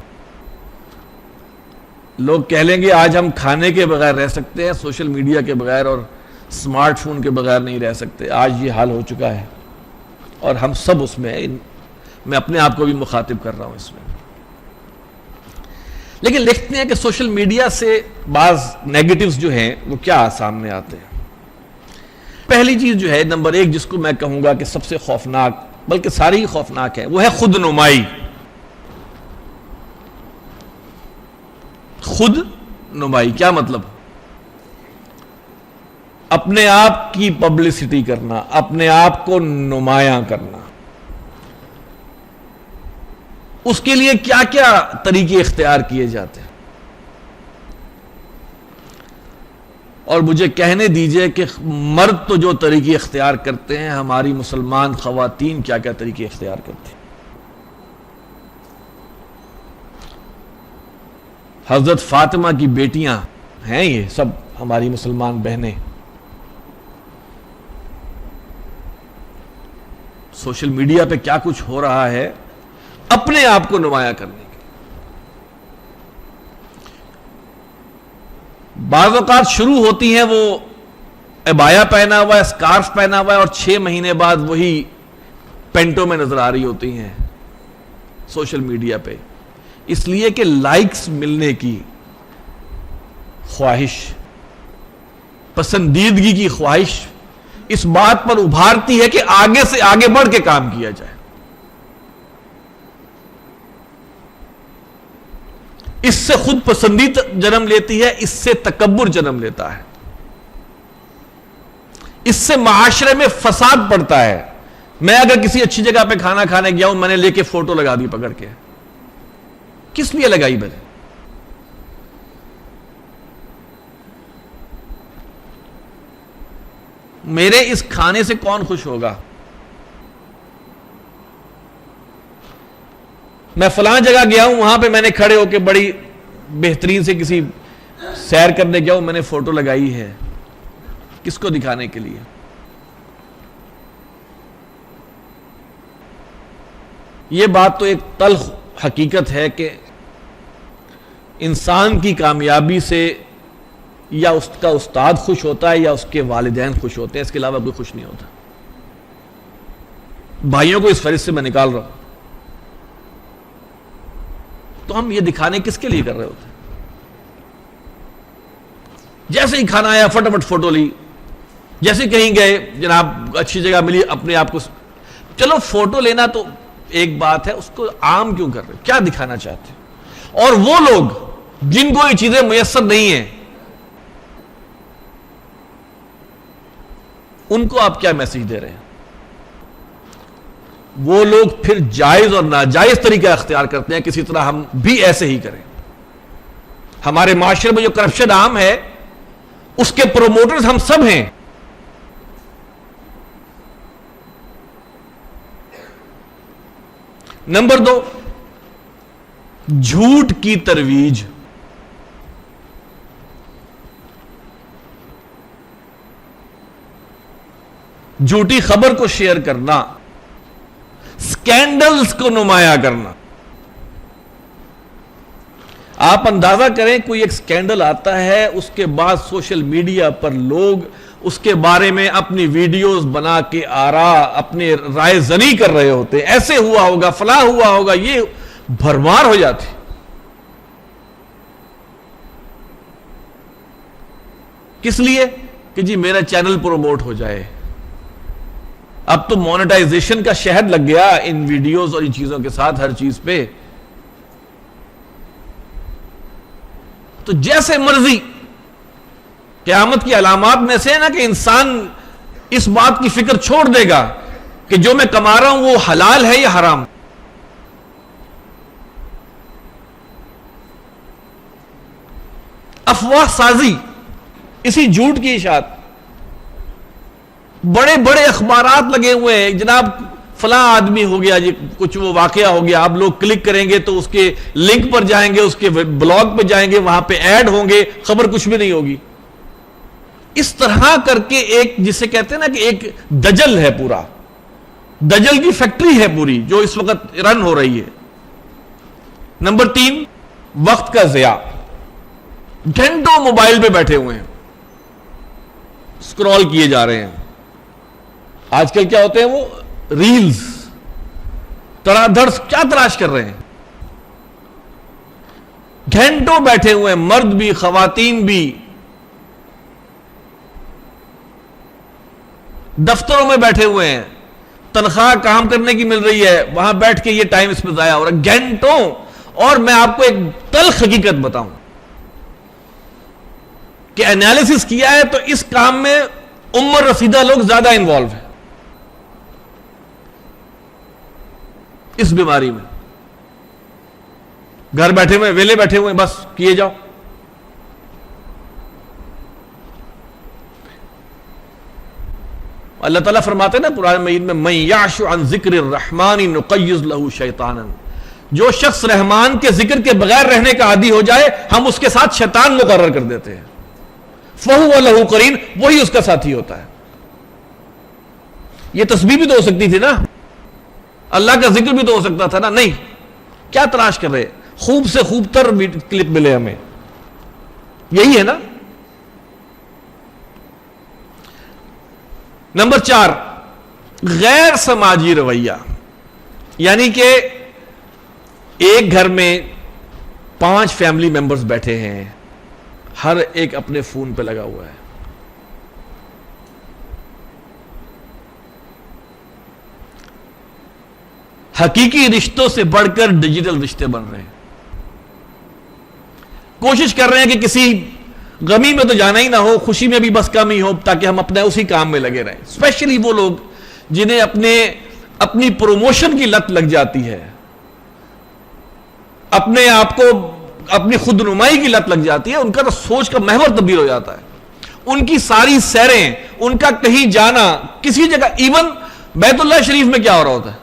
لوگ کہہ لیں گے آج ہم کھانے کے بغیر رہ سکتے ہیں، سوشل میڈیا کے بغیر اور سمارٹ فون کے بغیر نہیں رہ سکتے۔ آج یہ حال ہو چکا ہے اور ہم سب اس میں ہیں، میں اپنے آپ کو بھی مخاطب کر رہا ہوں اس میں۔ لیکن دیکھتے ہیں کہ سوشل میڈیا سے بعض نیگیٹیوز جو ہیں وہ کیا سامنے آتے ہیں۔ پہلی چیز جو ہے نمبر 1 جس کو میں کہوں گا کہ سب سے خوفناک، بلکہ ساری ہی خوفناک ہے، وہ ہے خود نمائی۔ خود نمائی کیا مطلب؟ اپنے آپ کی پبلسٹی کرنا، اپنے آپ کو نمایاں کرنا۔ اس کے لیے کیا کیا طریقے اختیار کیے جاتے ہیں، اور مجھے کہنے دیجئے کہ مرد تو جو طریقے اختیار کرتے ہیں، ہماری مسلمان خواتین کیا کیا طریقے اختیار کرتی ہیں۔ حضرت فاطمہ کی بیٹیاں ہیں، یہ سب ہماری مسلمان بہنیں سوشل میڈیا پہ کیا کچھ ہو رہا ہے اپنے آپ کو نمایاں کرنے کے۔ بعض اوقات شروع ہوتی ہیں وہ عبایا پہنا ہوا ہے، سکارف پہنا ہوا ہے، اور 6 مہینے بعد وہی پینٹوں میں نظر آ رہی ہوتی ہیں سوشل میڈیا پہ، اس لیے کہ لائکس ملنے کی خواہش، پسندیدگی کی خواہش اس بات پر ابھارتی ہے کہ آگے سے آگے بڑھ کے کام کیا جائے۔ اس سے خود پسندی جنم لیتی ہے، اس سے تکبر جنم لیتا ہے، اس سے معاشرے میں فساد پڑتا ہے۔ میں اگر کسی اچھی جگہ پہ کھانا کھانے گیا ہوں، میں نے لے کے فوٹو لگا دی پکڑ کے، کس لیے لگائی میں نے؟ میرے اس کھانے سے کون خوش ہوگا؟ میں فلاں جگہ گیا ہوں، وہاں پہ میں نے کھڑے ہو کے بڑی بہترین سے کسی سیر کرنے گیا ہوں، میں نے فوٹو لگائی ہے، کس کو دکھانے کے لیے؟ یہ بات تو ایک تلخ حقیقت ہے کہ انسان کی کامیابی سے یا اس کا استاد خوش ہوتا ہے یا اس کے والدین خوش ہوتے ہیں، اس کے علاوہ کوئی خوش نہیں ہوتا۔ بھائیوں کو اس فہرست سے میں نکال رہا ہوں۔ تو ہم یہ دکھانے کس کے لیے کر رہے ہوتے ہیں؟ جیسے ہی کھانا آیا فٹافٹ فوٹو لی، جیسے کہیں گئے جناب اچھی جگہ ملی، اپنے آپ کو، چلو فوٹو لینا تو ایک بات ہے، اس کو عام کیوں کر رہے؟ کیا دکھانا چاہتے ہیں؟ اور وہ لوگ جن کو یہ چیزیں میسر نہیں ہیں، ان کو آپ کیا میسج دے رہے ہیں؟ وہ لوگ پھر جائز اور ناجائز طریقہ اختیار کرتے ہیں، کسی طرح ہم بھی ایسے ہی کریں۔ ہمارے معاشرے میں جو کرپشن عام ہے اس کے پروموٹرز ہم سب ہیں۔ نمبر 2، جھوٹ کی ترویج۔ جھوٹی خبر کو شیئر کرنا، سکینڈلز کو نمایاں کرنا۔ آپ اندازہ کریں کوئی ایک سکینڈل آتا ہے، اس کے بعد سوشل میڈیا پر لوگ اس کے بارے میں اپنی ویڈیوز بنا کے اپنے رائے زنی کر رہے ہوتے، ایسے ہوا ہوگا، فلاں ہوا ہوگا، یہ بھرمار ہو جاتی. کس لیے؟ کہ جی میرا چینل پروموٹ ہو جائے. اب تو مونیٹائزیشن کا شہد لگ گیا ان ویڈیوز اور ان چیزوں کے ساتھ، ہر چیز پہ. تو جیسے مرضی، قیامت کی علامات میں سے ہے نا کہ انسان اس بات کی فکر چھوڑ دے گا کہ جو میں کما رہا ہوں وہ حلال ہے یا حرام. افواہ سازی، اسی جھوٹ کی اشاعت. بڑے بڑے اخبارات لگے ہوئے ہیں، جناب فلاں آدمی ہو گیا جی، کچھ وہ واقعہ ہو گیا، آپ لوگ کلک کریں گے تو اس کے لنک پر جائیں گے، اس کے بلاگ پہ جائیں گے، وہاں پہ ایڈ ہوں گے، خبر کچھ بھی نہیں ہوگی. اس طرح کر کے ایک جسے کہتے ہیں نا کہ ایک دجل ہے، پورا دجل کی فیکٹری ہے پوری جو اس وقت رن ہو رہی ہے. نمبر 3، وقت کا ضیاع. گھنٹوں موبائل پہ بیٹھے ہوئے ہیں، سکرول کیے جا رہے ہیں. آج کل کیا ہوتے ہیں وہ ریلز، تڑا دھڑ کیا تلاش کر رہے ہیں. گھنٹوں بیٹھے ہوئے ہیں، مرد بھی خواتین بھی. دفتروں میں بیٹھے ہوئے ہیں، تنخواہ کام کرنے کی مل رہی ہے، وہاں بیٹھ کے یہ ٹائم اس پہ ضائع ہو رہا ہے گھنٹوں. اور میں آپ کو ایک تلخ حقیقت بتاؤں کہ انالیسس کیا ہے تو اس کام میں عمر رسیدہ لوگ زیادہ انوالو ہیں اس بیماری میں. گھر بیٹھے ہوئے، ویلے بیٹھے ہوئے، بس کیے جاؤ. اللہ تعالیٰ فرماتے ہیں نا قرآن مجید میں، مَن یعش عن ذکر الرحمن نقیض لہ شیطانا، جو شخص رحمان کے ذکر کے بغیر رہنے کا عادی ہو جائے ہم اس کے ساتھ شیطان مقرر کر دیتے ہیں. فَهُوَ لَهُ قَرِينٌ، وہی اس کا ساتھی ہوتا ہے. یہ تسبیح بھی تو ہو سکتی تھی نا، اللہ کا ذکر بھی تو ہو سکتا تھا نا. نہیں، کیا تلاش کر رہے؟ خوب سے خوب تر کلپ ملے ہمیں، یہی ہے نا. نمبر 4، غیر سماجی رویہ. یعنی کہ ایک گھر میں 5 فیملی ممبرز بیٹھے ہیں، ہر ایک اپنے فون پہ لگا ہوا ہے. حقیقی رشتوں سے بڑھ کر ڈیجیٹل رشتے بن رہے ہیں. کوشش کر رہے ہیں کہ کسی غمی میں تو جانا ہی نہ ہو، خوشی میں بھی بس کم ہی ہو، تاکہ ہم اپنے اسی کام میں لگے رہیں. اسپیشلی وہ لوگ جنہیں اپنی پروموشن کی لت لگ جاتی ہے، اپنے آپ کو اپنی خود نمائی کی لت لگ جاتی ہے، ان کا تو سوچ کا محور تبدیل ہو جاتا ہے. ان کی ساری سیریں، ان کا کہیں جانا کسی جگہ، ایون بیت اللہ شریف میں کیا ہو رہا ہوتا ہے،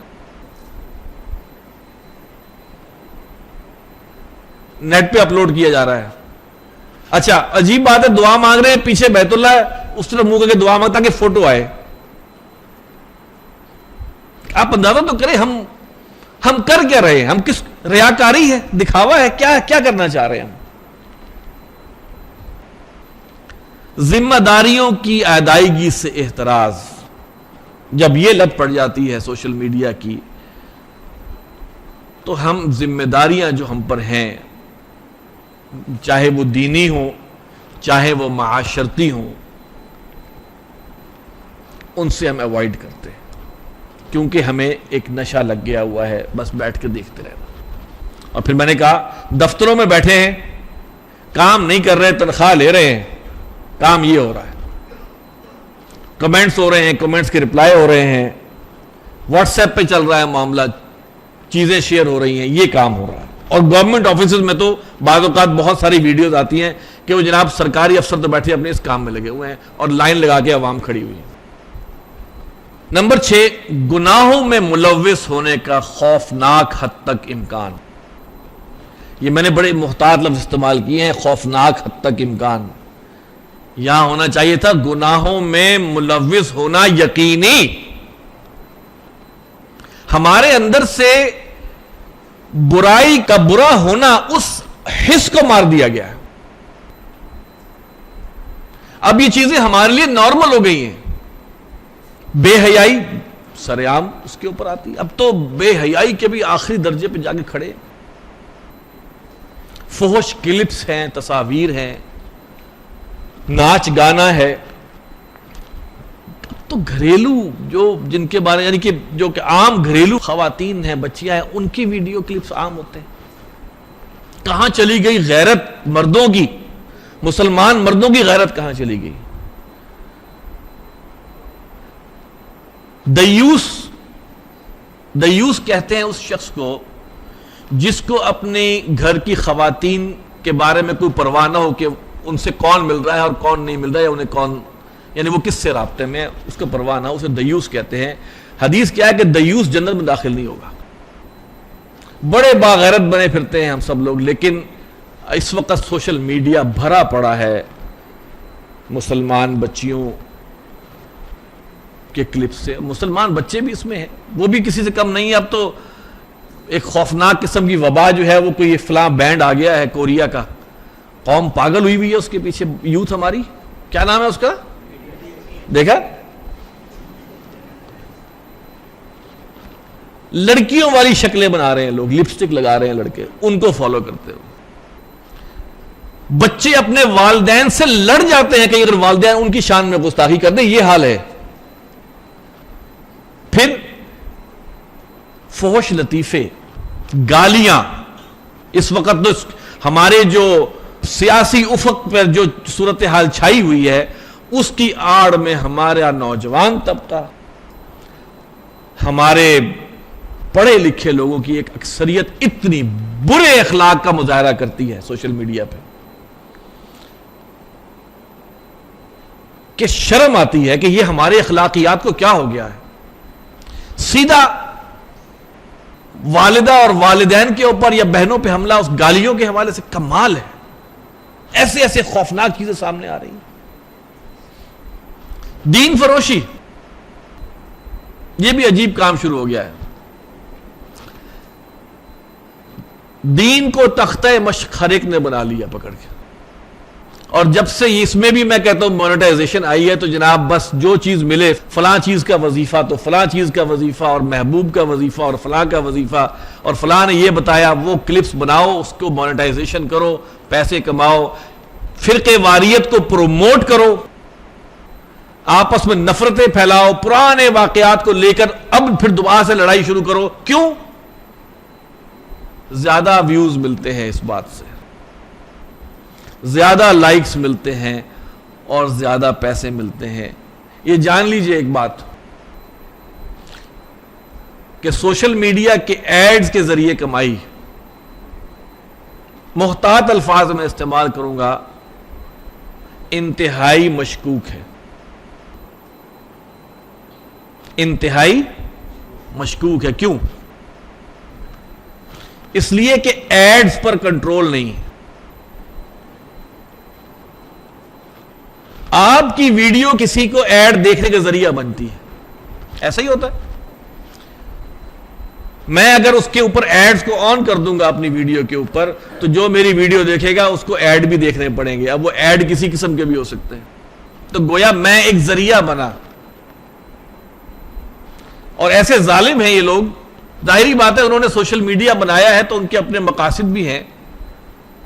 نیٹ پہ اپلوڈ کیا جا رہا ہے. اچھا عجیب بات ہے، دعا مانگ رہے ہیں، پیچھے بیت اللہ ہے، اس طرح منہ کر کے دعا مانگتا کہ فوٹو آئے. آپ اندازہ تو کریں ہم کر کیا رہے ہیں، ہم کس ریاکاری ہے، دکھاوا ہے، کیا کرنا چاہ رہے ہیں ہم. ذمہ داریوں کی ادائیگی سے احتراز. جب یہ لت پڑ جاتی ہے سوشل میڈیا کی تو ہم ذمہ داریاں جو ہم پر ہیں، چاہے وہ دینی ہوں چاہے وہ معاشرتی ہوں، ان سے ہم ایوائڈ کرتے ہیں، کیونکہ ہمیں ایک نشہ لگ گیا ہوا ہے بس بیٹھ کے دیکھتے رہنا. اور پھر میں نے کہا دفتروں میں بیٹھے ہیں، کام نہیں کر رہے، تنخواہ لے رہے ہیں، کام یہ ہو رہا ہے، کمنٹس ہو رہے ہیں، کمنٹس کے رپلائی ہو رہے ہیں، واٹس ایپ پہ چل رہا ہے معاملہ، چیزیں شیئر ہو رہی ہیں، یہ کام ہو رہا ہے. اور گورنمنٹ آفیسز میں تو بعض اوقات بہت ساری ویڈیوز آتی ہیں کہ وہ جناب سرکاری افسر تو بیٹھے اپنے اس کام میں لگے ہوئے ہیں اور لائن لگا کے عوام کھڑی ہوئی ہے. نمبر 6، گناہوں میں ملوث ہونے کا خوفناک حد تک امکان. یہ میں نے بڑے محتاط لفظ استعمال کیے ہیں، خوفناک حد تک امکان. یہاں ہونا چاہیے تھا گناہوں میں ملوث ہونا یقینی. ہمارے اندر سے برائی کا برا ہونا اس حس کو مار دیا گیا ہے. اب یہ چیزیں ہمارے لیے نارمل ہو گئی ہیں. بے حیائی سر عام اس کے اوپر آتی. اب تو بے حیائی کے بھی آخری درجے پہ جا کے کھڑے. فحش کلپس ہیں, تصاویر ہیں, ناچ گانا ہے. تو گھریلو جو جن کے بارے یعنی کہ جو کہ عام گھریلو خواتین ہیں, بچیاں ہیں, ان کی ویڈیو کلپس عام ہوتے ہیں. کہاں چلی گئی غیرت مردوں کی؟ مسلمان مردوں کی غیرت کہاں چلی گئی؟ دیوس کہتے ہیں اس شخص کو جس کو اپنے گھر کی خواتین کے بارے میں کوئی پرواہ نہ ہو کہ ان سے کون مل رہا ہے اور کون نہیں مل رہا ہے, یا انہیں کون یعنی وہ کس سے رابطے میں, اس کو پرواہ نہ ہو, اسے دیوس کہتے ہیں. حدیث کیا ہے کہ دیوس جنت میں داخل نہیں ہوگا. بڑے باغیرت بنے پھرتے ہیں ہم سب لوگ, لیکن اس وقت سوشل میڈیا بھرا پڑا ہے مسلمان بچیوں کے کلپ سے. مسلمان بچے بھی اس میں ہیں, وہ بھی کسی سے کم نہیں ہے. اب تو ایک خوفناک قسم کی وبا جو ہے, وہ کوئی فلاں بینڈ آ گیا ہے کوریا کا, قوم پاگل ہوئی ہوئی ہے اس کے پیچھے. یوتھ ہماری, کیا نام ہے اس کا, دیکھا؟ لڑکیوں والی شکلیں بنا رہے ہیں لوگ, لپسٹک لگا رہے ہیں لڑکے, ان کو فالو کرتے ہو. بچے اپنے والدین سے لڑ جاتے ہیں کہ اگر والدین ان کی شان میں گستاخی کر دیں. یہ حال ہے. پھر فحش لطیفے, گالیاں. اس وقت تو ہمارے جو سیاسی افق پر جو صورتحال چھائی ہوئی ہے, اس کی آڑ میں ہمارا نوجوان طبقہ, ہمارے پڑھے لکھے لوگوں کی ایک اکثریت اتنی برے اخلاق کا مظاہرہ کرتی ہے سوشل میڈیا پہ کہ شرم آتی ہے کہ یہ ہمارے اخلاقیات کو کیا ہو گیا ہے. سیدھا والدہ اور والدین کے اوپر یا بہنوں پہ حملہ اس گالیوں کے حوالے سے. کمال ہے. ایسے ایسے خوفناک چیزیں سامنے آ رہی ہیں. دین فروشی, یہ بھی عجیب کام شروع ہو گیا ہے. دین کو تختہ مشق ہر ایک نے بنا لیا پکڑ کے. اور جب سے اس میں بھی میں کہتا ہوں مونیٹائزیشن آئی ہے, تو جناب بس جو چیز ملے, فلاں چیز کا وظیفہ تو فلاں چیز کا وظیفہ, اور محبوب کا وظیفہ اور فلاں کا وظیفہ, اور فلاں نے یہ بتایا, وہ کلپس بناؤ, اس کو مونیٹائزیشن کرو, پیسے کماؤ, فرقے واریت کو پروموٹ کرو, آپس میں نفرتیں پھیلاؤ, پرانے واقعات کو لے کر اب پھر دوبارہ سے لڑائی شروع کرو. کیوں؟ زیادہ ویوز ملتے ہیں اس بات سے, زیادہ لائکس ملتے ہیں, اور زیادہ پیسے ملتے ہیں. یہ جان لیجئے ایک بات کہ سوشل میڈیا کے ایڈز کے ذریعے کمائی, محتاط الفاظ میں استعمال کروں گا, انتہائی مشکوک ہے. انتہائی مشکوک ہے. کیوں؟ اس لیے کہ ایڈز پر کنٹرول نہیں. آپ کی ویڈیو کسی کو ایڈ دیکھنے کا ذریعہ بنتی ہے. ایسا ہی ہوتا ہے. میں اگر اس کے اوپر ایڈز کو آن کر دوں گا اپنی ویڈیو کے اوپر, تو جو میری ویڈیو دیکھے گا اس کو ایڈ بھی دیکھنے پڑیں گے. اب وہ ایڈ کسی قسم کے بھی ہو سکتے ہیں. تو گویا میں ایک ذریعہ بنا. اور ایسے ظالم ہیں یہ لوگ. ظاہری بات ہے انہوں نے سوشل میڈیا بنایا ہے تو ان کے اپنے مقاصد بھی ہیں.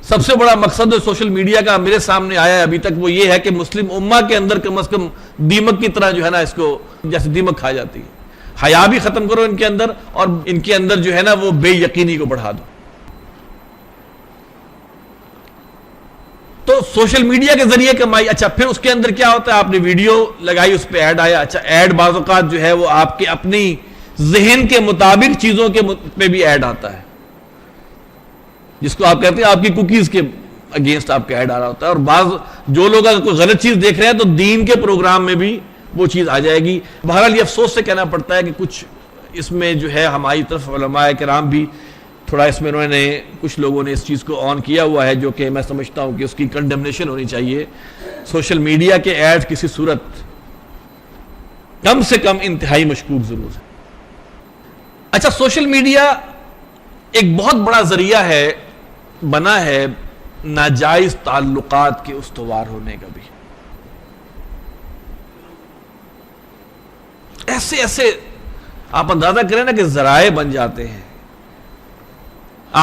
سب سے بڑا مقصد جو سوشل میڈیا کا میرے سامنے آیا ہے ابھی تک, وہ یہ ہے کہ مسلم امہ کے اندر کم از کم دیمک کی طرح جو ہے نا, اس کو جیسے دیمک کھا جاتی ہے, حیا بھی ختم کرو ان کے اندر, اور ان کے اندر جو ہے نا وہ بے یقینی کو بڑھا دو. تو سوشل میڈیا کے ذریعے کمائی. اچھا پھر اس کے اندر کیا ہوتا ہے, آپ نے ویڈیو لگائی, اس پہ ایڈ آیا. اچھا ایڈ بعض اوقات جو ہے وہ آپ کے اپنی ذہن کے مطابق چیزوں کے پہ بھی ایڈ آتا ہے, جس کو آپ کہتے ہیں آپ کی کوکیز کے اگینسٹ آپ کا ایڈ آ رہا ہوتا ہے. اور بعض جو لوگ اگر کوئی غلط چیز دیکھ رہے ہیں تو دین کے پروگرام میں بھی وہ چیز آ جائے گی. بہرحال یہ افسوس سے کہنا پڑتا ہے کہ کچھ اس میں جو ہے ہماری طرف علماء کرام بھی تھوڑا اس میں انہوں نے کچھ لوگوں نے اس چیز کو آن کیا ہوا ہے, جو کہ میں سمجھتا ہوں کہ اس کی کنڈمنیشن ہونی چاہیے. سوشل میڈیا کے ایڈ کسی صورت کم سے کم انتہائی مشکوک ضرور ہے. اچھا سوشل میڈیا ایک بہت بڑا ذریعہ ہے, بنا ہے ناجائز تعلقات کے استوار ہونے کا بھی. ایسے ایسے آپ اندازہ کریں نا کہ ذرائع بن جاتے ہیں.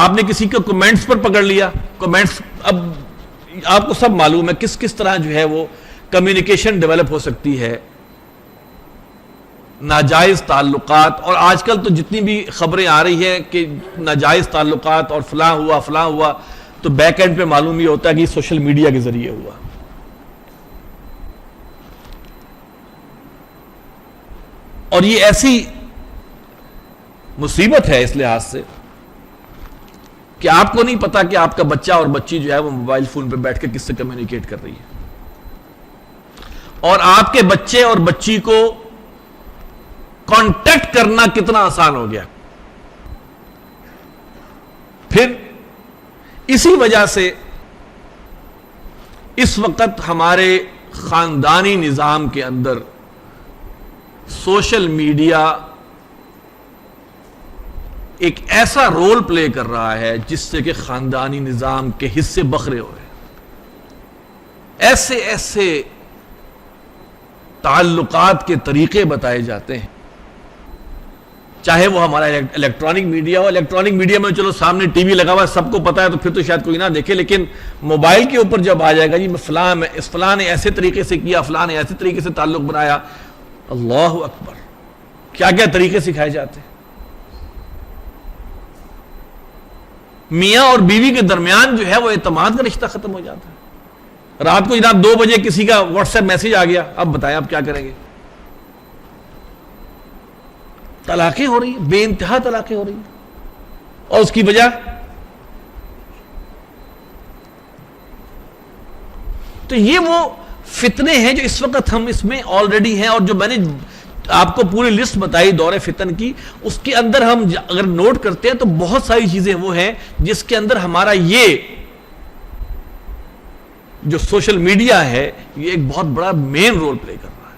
آپ نے کسی کو کمنٹس پر پکڑ لیا, کمنٹس, اب آپ کو سب معلوم ہے کس کس طرح جو ہے وہ کمیونیکیشن ڈیولپ ہو سکتی ہے, ناجائز تعلقات. اور آج کل تو جتنی بھی خبریں آ رہی ہیں کہ ناجائز تعلقات اور فلاں ہوا, تو بیک اینڈ پہ معلوم یہ ہوتا ہے کہ سوشل میڈیا کے ذریعے ہوا. اور یہ ایسی مصیبت ہے اس لحاظ سے کہ آپ کو نہیں پتا کہ آپ کا بچہ اور بچی جو ہے وہ موبائل فون پہ بیٹھ کے کس سے کمیونیکیٹ کر رہی ہے, اور آپ کے بچے اور بچی کو کانٹیکٹ کرنا کتنا آسان ہو گیا. پھر اسی وجہ سے اس وقت ہمارے خاندانی نظام کے اندر سوشل میڈیا ایک ایسا رول پلے کر رہا ہے جس سے کہ خاندانی نظام کے حصے بکھرے ہو رہے ہیں. ایسے ایسے تعلقات کے طریقے بتائے جاتے ہیں, چاہے وہ ہمارا الیکٹرانک میڈیا ہو. الیکٹرانک میڈیا میں چلو سامنے ٹی وی لگا ہوا سب کو پتا ہے تو پھر تو شاید کوئی نہ دیکھے, لیکن موبائل کے اوپر جب آ جائے گا جی فلاں نے ایسے طریقے سے کیا, فلاں نے ایسے طریقے سے تعلق بنایا, اللہ اکبر, کیا کیا طریقے سکھائے جاتے ہیں. میاں اور بیوی کے درمیان جو ہے وہ اعتماد کا رشتہ ختم ہو جاتا ہے. رات کو جناب 2 بجے کسی کا واٹس ایپ میسج آ گیا, اب بتائیں آپ کیا کریں گے. طلاقیں ہو رہی ہیں, بے انتہا طلاقیں ہو رہی ہیں, اور اس کی وجہ تو یہ وہ فتنے ہیں جو اس وقت ہم اس میں آلریڈی ہیں. اور جو میں نے آپ کو پوری لسٹ بتائی دور فتن کی, اس کے اندر ہم اگر نوٹ کرتے ہیں تو بہت ساری چیزیں وہ ہیں جس کے اندر ہمارا یہ جو سوشل میڈیا ہے یہ ایک بہت بڑا مین رول پلے کر رہا ہے.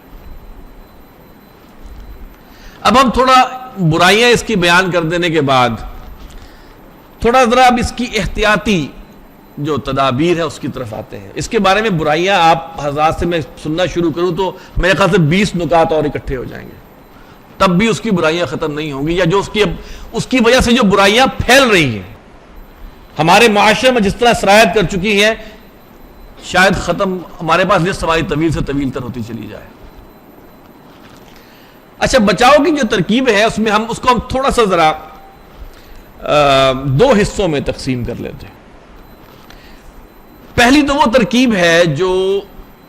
اب ہم تھوڑا برائیاں اس کی بیان کر دینے کے بعد تھوڑا ذرا اب اس کی احتیاطی جو تدابیر ہے اس کی طرف آتے ہیں. اس کے بارے میں برائیاں آپ حضرات سے میں سننا شروع کروں تو میرے خیال سے 20 نکات اور اکٹھے ہو جائیں گے, تب بھی اس کی برائیاں ختم نہیں ہوں گی, یا جو اس کی وجہ سے جو برائیاں پھیل رہی ہیں ہمارے معاشرے میں جس طرح سرایت کر چکی ہیں, شاید ختم, ہمارے پاس لسٹ ہماری طویل سے طویل تر ہوتی چلی جائے. اچھا, بچاؤ کی جو ترکیب ہے اس میں ہم اس کو ہم تھوڑا سا ذرا 2 حصوں میں تقسیم کر لیتے ہیں. پہلی تو وہ ترکیب ہے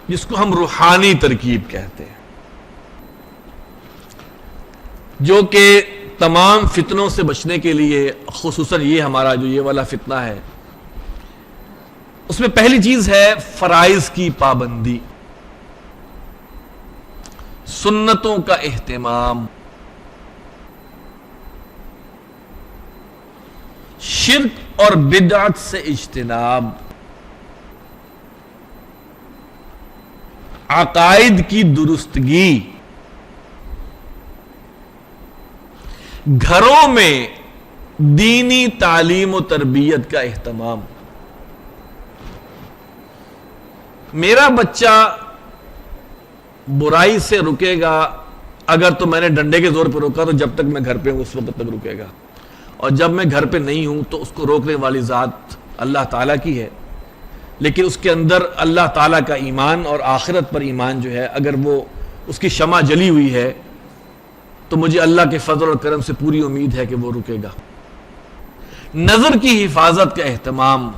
جس کو ہم روحانی ترکیب کہتے ہیں, جو کہ تمام فتنوں سے بچنے کے لیے, خصوصاً یہ ہمارا جو یہ والا فتنہ ہے, اس میں پہلی چیز ہے فرائض کی پابندی, سنتوں کا اہتمام, شرک اور بدعت سے اجتناب, عقائد کی درستگی, گھروں میں دینی تعلیم و تربیت کا اہتمام. میرا بچہ برائی سے رکے گا اگر تو میں نے ڈنڈے کے زور پہ روکا تو جب تک میں گھر پہ ہوں اس وقت تک رکے گا, اور جب میں گھر پہ نہیں ہوں تو اس کو روکنے والی ذات اللہ تعالیٰ کی ہے. لیکن اس کے اندر اللہ تعالیٰ کا ایمان اور آخرت پر ایمان جو ہے اگر وہ اس کی شمع جلی ہوئی ہے تو مجھے اللہ کے فضل اور کرم سے پوری امید ہے کہ وہ رکے گا. نظر کی حفاظت کا اہتمام,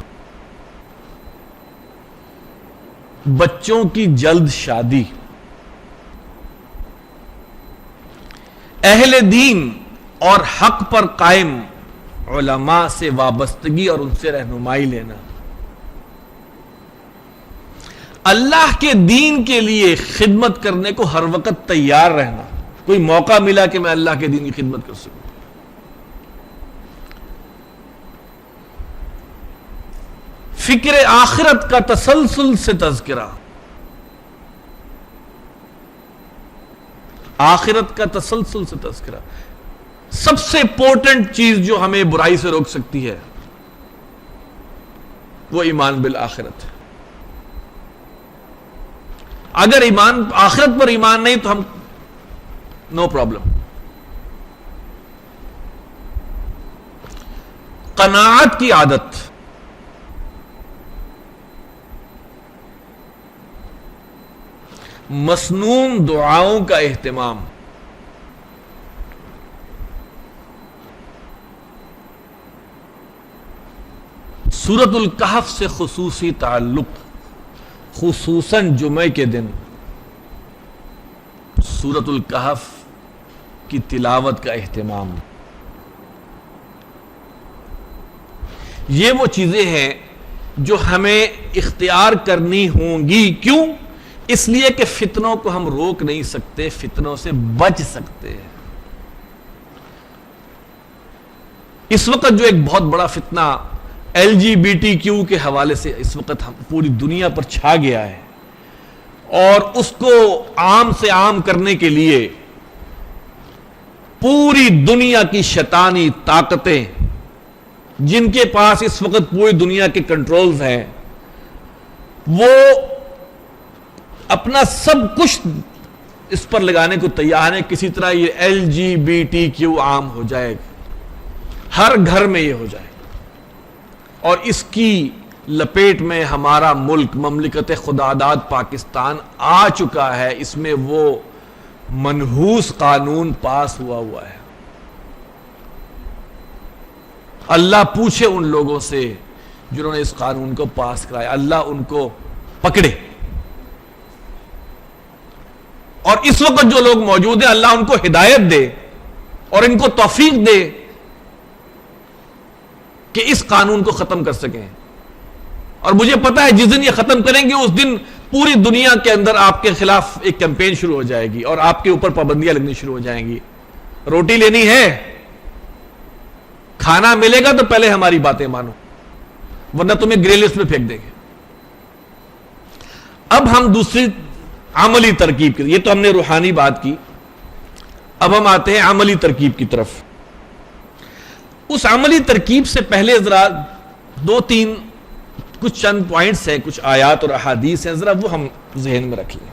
بچوں کی جلد شادی, اہل دین اور حق پر قائم علماء سے وابستگی اور ان سے رہنمائی لینا, اللہ کے دین کے لیے خدمت کرنے کو ہر وقت تیار رہنا, کوئی موقع ملا کہ میں اللہ کے دین کی خدمت کر سکوں. فکر آخرت کا تسلسل سے تذکرہ, آخرت کا تسلسل سے تذکرہ. سب سے امپورٹنٹ چیز جو ہمیں برائی سے روک سکتی ہے وہ ایمان بالآخرت ہے. اگر ایمان آخرت پر ایمان نہیں تو ہم نو پرابلم. قناعت کی عادت، مسنون دعاؤں کا اہتمام، سورۃ الکہف سے خصوصی تعلق، خصوصاً جمعے کے دن سورۃ الکہف کی تلاوت کا اہتمام. یہ وہ چیزیں ہیں جو ہمیں اختیار کرنی ہوں گی. کیوں؟ اس لیے کہ فتنوں کو ہم روک نہیں سکتے، فتنوں سے بچ سکتے ہیں. اس وقت جو ایک بہت بڑا فتنہ LGBTQ کے حوالے سے اس وقت ہم پوری دنیا پر چھا گیا ہے، اور اس کو عام سے عام کرنے کے لیے پوری دنیا کی شیطانی طاقتیں جن کے پاس اس وقت پوری دنیا کے کنٹرولز ہیں، وہ اپنا سب کچھ اس پر لگانے کو تیار ہیں. کسی طرح یہ LGBTQ عام ہو جائے، ہر گھر میں یہ ہو جائے، اور اس کی لپیٹ میں ہمارا ملک مملکت خداداد پاکستان آ چکا ہے. اس میں وہ منحوس قانون پاس ہوا ہے. اللہ پوچھے ان لوگوں سے جنہوں نے اس قانون کو پاس کرایا، اللہ ان کو پکڑے. اور اس وقت جو لوگ موجود ہیں، اللہ ان کو ہدایت دے اور ان کو توفیق دے کہ اس قانون کو ختم کر سکیں. اور مجھے پتا ہے جس دن یہ ختم کریں گے اس دن پوری دنیا کے اندر آپ کے خلاف ایک کیمپین شروع ہو جائے گی اور آپ کے اوپر پابندیاں لگنی شروع ہو جائیں گی. روٹی لینی ہے، کھانا ملے گا تو پہلے ہماری باتیں مانو، ورنہ تمہیں گرے لسٹ میں پھینک دیں گے. اب ہم دوسری عملی ترکیب کی، یہ تو ہم نے روحانی بات کی، اب ہم آتے ہیں عملی ترکیب کی طرف. اس عملی ترکیب سے پہلے ذرا دو تین کچھ چند پوائنٹس ہیں، کچھ آیات اور احادیث ہیں، ذرا وہ ہم ذہن میں رکھ لیں.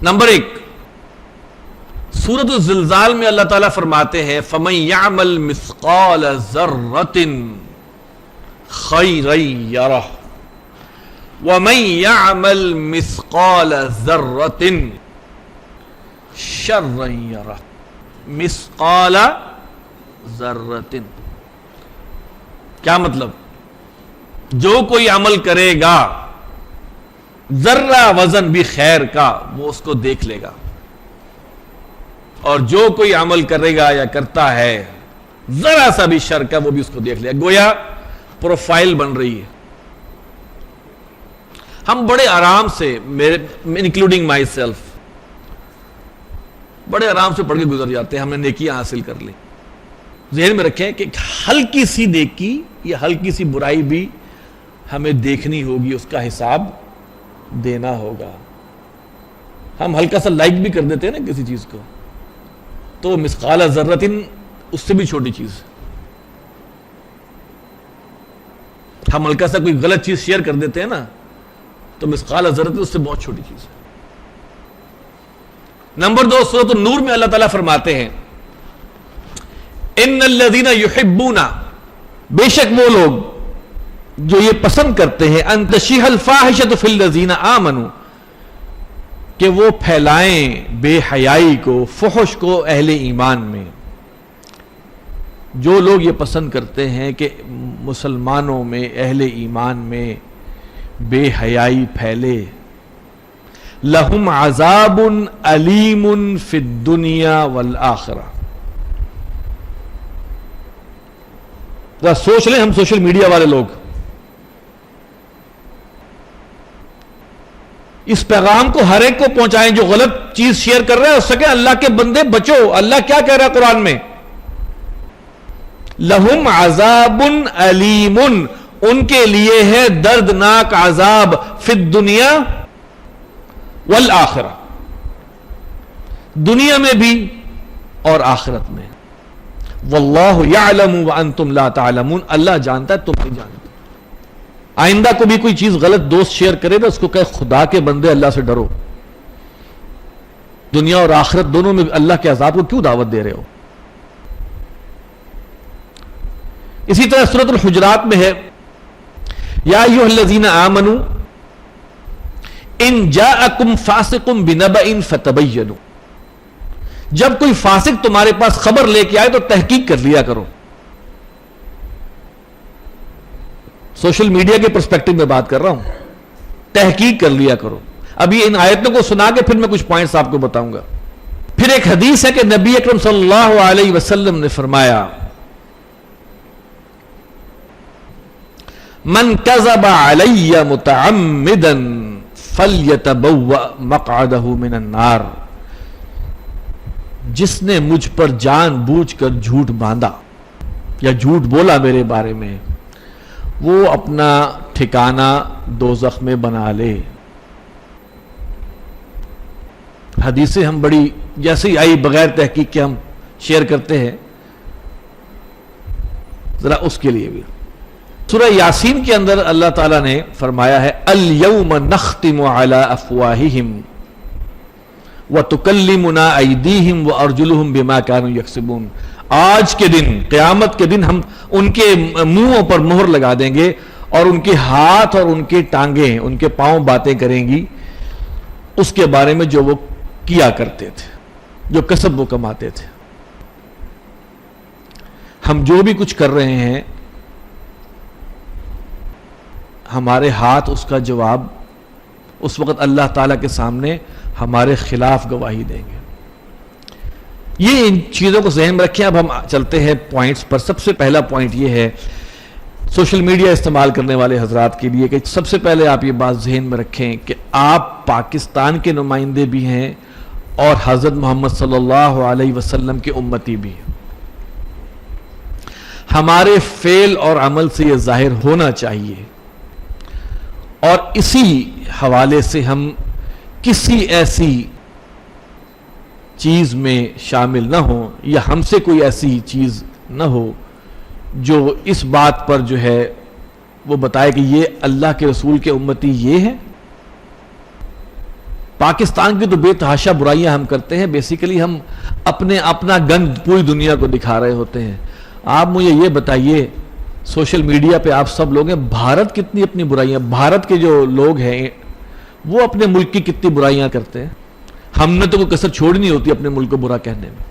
نمبر 1، سورۃ الزلزال میں اللہ تعالیٰ فرماتے ہیں فَمَن يَعْمَلْ مِثْقَالَ ذَرَّةٍ خَيْرًا يَرَهُ وَمَن يَعْمَلْ مِثْقَالَ ذَرَّةٍ شَرًّا يَرَهُ. مثقال ذرۃ کیا مطلب؟ جو کوئی عمل کرے گا ذرہ وزن بھی خیر کا وہ اس کو دیکھ لے گا، اور جو کوئی عمل کرے گا یا کرتا ہے ذرا سا بھی شر کا وہ بھی اس کو دیکھ لے گا. گویا پروفائل بن رہی ہے. ہم بڑے آرام سے، انکلوڈنگ مائی سیلف، بڑے آرام سے پڑھ کے گزر جاتے ہیں. ہم نے نیکیاں حاصل کر لی. ذہن میں رکھیں کہ ہلکی سی نیکی یا ہلکی سی برائی بھی ہمیں دیکھنی ہوگی، اس کا حساب دینا ہوگا. ہم ہلکا سا لائک بھی کر دیتے ہیں نا کسی چیز کو، تو مثقال ذرۃ اس سے بھی چھوٹی چیز. ہم ہلکا سا کوئی غلط چیز شیئر کر دیتے ہیں نا، تو مثقال ذرۃ اس سے بہت چھوٹی چیز ہے. نمبر 2، سورۃ النور میں اللہ تعالیٰ فرماتے ہیں ان الذین یحبون، بے شک وہ لوگ جو یہ پسند کرتے ہیں ان تشیح الفاحشۃ فی الذین آمنوا، کہ وہ پھیلائیں بے حیائی کو، فحش کو اہل ایمان میں. جو لوگ یہ پسند کرتے ہیں کہ مسلمانوں میں، اہل ایمان میں بے حیائی پھیلے، لہم عذاب علیم فی الدنیا والآخرہ. ذرا سوچ لیں، ہم سوشل میڈیا والے لوگ اس پیغام کو ہر ایک کو پہنچائیں جو غلط چیز شیئر کر رہے ہیں. اس سے کہ اللہ کے بندے بچو. اللہ کیا کہہ رہا ہے قرآن میں؟ لہم عذاب علیم، ان کے لیے ہے دردناک عذاب، فی الدنیا والآخرہ، دنیا میں بھی اور آخرت میں. واللہ یعلم وانتم لا تعلمون، اللہ جانتا ہے تم نہیں جانتے۔ آئندہ کو بھی کوئی چیز غلط دوست شیئر کرے تو اس کو کہے خدا کے بندے اللہ سے ڈرو، دنیا اور آخرت دونوں میں اللہ کے عذاب کو کیوں دعوت دے رہے ہو؟ اسی طرح سورۃ الحجرات میں ہے یا ایھا الذین آمنوا ان جاءکم فاسق بنبأ فتبینوا، جب کوئی فاسق تمہارے پاس خبر لے کے آئے تو تحقیق کر لیا کرو۔ سوشل میڈیا کے پرسپیکٹو میں بات کر رہا ہوں، تحقیق کر لیا کرو۔ ابھی ان آیتوں کو سنا کے پھر میں کچھ پوائنٹس آپ کو بتاؤں گا۔ پھر ایک حدیث ہے کہ نبی اکرم صلی اللہ علیہ وسلم نے فرمایا من کذب علی متعمدا فلیتبوأ مقعدہ من النار، جس نے مجھ پر جان بوجھ کر جھوٹ باندھا یا جھوٹ بولا میرے بارے میں، وہ اپنا ٹھکانہ دوزخ میں بنا لے۔ حدیثیں ہم بڑی جیسے ہی آئی بغیر تحقیق کے ہم شیئر کرتے ہیں، ذرا اس کے لیے بھی سورہ یاسین کے اندر اللہ تعالیٰ نے فرمایا ہے الیوم نختم علی افواہہم وتکلمنا ایدیہم وارجلہم بما کانوا یکسبون، آج کے دن قیامت کے دن ہم ان کے منہوں پر مہر لگا دیں گے اور ان کے ہاتھ اور ان کے ٹانگیں ان کے پاؤں باتیں کریں گی اس کے بارے میں جو وہ کیا کرتے تھے، جو کسب وہ کماتے تھے۔ ہم جو بھی کچھ کر رہے ہیں ہمارے ہاتھ اس کا جواب اس وقت اللہ تعالیٰ کے سامنے ہمارے خلاف گواہی دیں گے۔ یہ ان چیزوں کو ذہن میں رکھیں۔ اب ہم چلتے ہیں پوائنٹس پر۔ سب سے پہلا پوائنٹ یہ ہے سوشل میڈیا استعمال کرنے والے حضرات کے لیے کہ سب سے پہلے آپ یہ بات ذہن میں رکھیں کہ آپ پاکستان کے نمائندے بھی ہیں اور حضرت محمد صلی اللہ علیہ وسلم کے امتی بھی ہیں۔ ہمارے فعل اور عمل سے یہ ظاہر ہونا چاہیے، اور اسی حوالے سے ہم کسی ایسی چیز میں شامل نہ ہوں یا ہم سے کوئی ایسی چیز نہ ہو جو اس بات پر جو ہے وہ بتائے کہ یہ اللہ کے رسول کے امتی یہ ہیں۔ پاکستان کی تو بے تحاشا برائیاں ہم کرتے ہیں، بیسیکلی ہم اپنا گند پوری دنیا کو دکھا رہے ہوتے ہیں۔ آپ مجھے یہ بتائیے سوشل میڈیا پہ آپ سب لوگ ہیں، بھارت کتنی اپنی برائیاں، بھارت کے جو لوگ ہیں وہ اپنے ملک کی کتنی برائیاں کرتے ہیں۔ ہم نے تو کوئی کسر چھوڑ نہیں ہوتی اپنے ملک کو برا کہنے میں،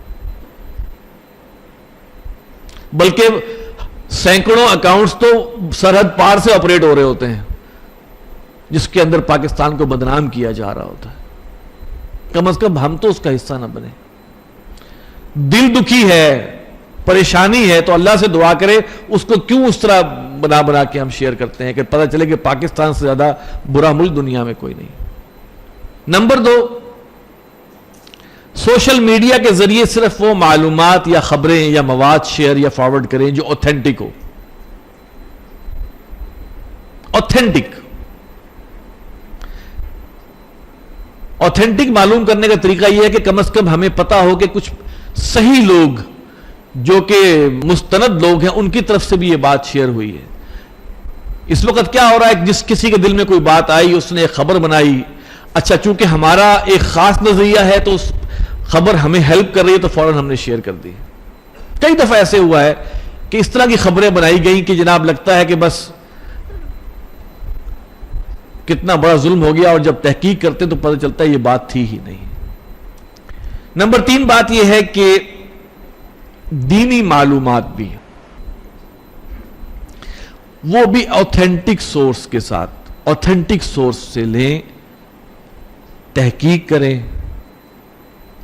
بلکہ سینکڑوں اکاؤنٹس تو سرحد پار سے آپریٹ ہو رہے ہوتے ہیں جس کے اندر پاکستان کو بدنام کیا جا رہا ہوتا ہے۔ کم از کم ہم تو اس کا حصہ نہ بنے۔ دل دکھی ہے، پریشانی ہے تو اللہ سے دعا کرے، اس کو کیوں اس طرح بنا کے ہم شیئر کرتے ہیں کہ پتہ چلے کہ پاکستان سے زیادہ برا ملک دنیا میں کوئی نہیں۔ نمبر 2، سوشل میڈیا کے ذریعے صرف وہ معلومات یا خبریں یا مواد شیئر یا فارورڈ کریں جو اوتھینٹک ہو۔ اوتھینٹک معلوم کرنے کا طریقہ یہ ہے کہ کم از کم ہمیں پتا ہو کہ کچھ صحیح لوگ جو کہ مستند لوگ ہیں ان کی طرف سے بھی یہ بات شیئر ہوئی ہے۔ اس وقت کیا ہو رہا ہے، جس کسی کے دل میں کوئی بات آئی، اس نے ایک خبر بنائی، اچھا چونکہ ہمارا ایک خاص نظریہ ہے تو اس خبر ہمیں ہیلپ کر رہی ہے تو فوراً ہم نے شیئر کر دی۔ کئی دفعہ ایسے ہوا ہے کہ اس طرح کی خبریں بنائی گئیں کہ جناب لگتا ہے کہ بس کتنا بڑا ظلم ہو گیا، اور جب تحقیق کرتے تو پتہ چلتا ہے یہ بات تھی ہی نہیں۔ نمبر 3 بات یہ ہے کہ دینی معلومات بھی وہ بھی اوتھینٹک سورس کے ساتھ، اوتھینٹک سورس سے لیں، تحقیق کریں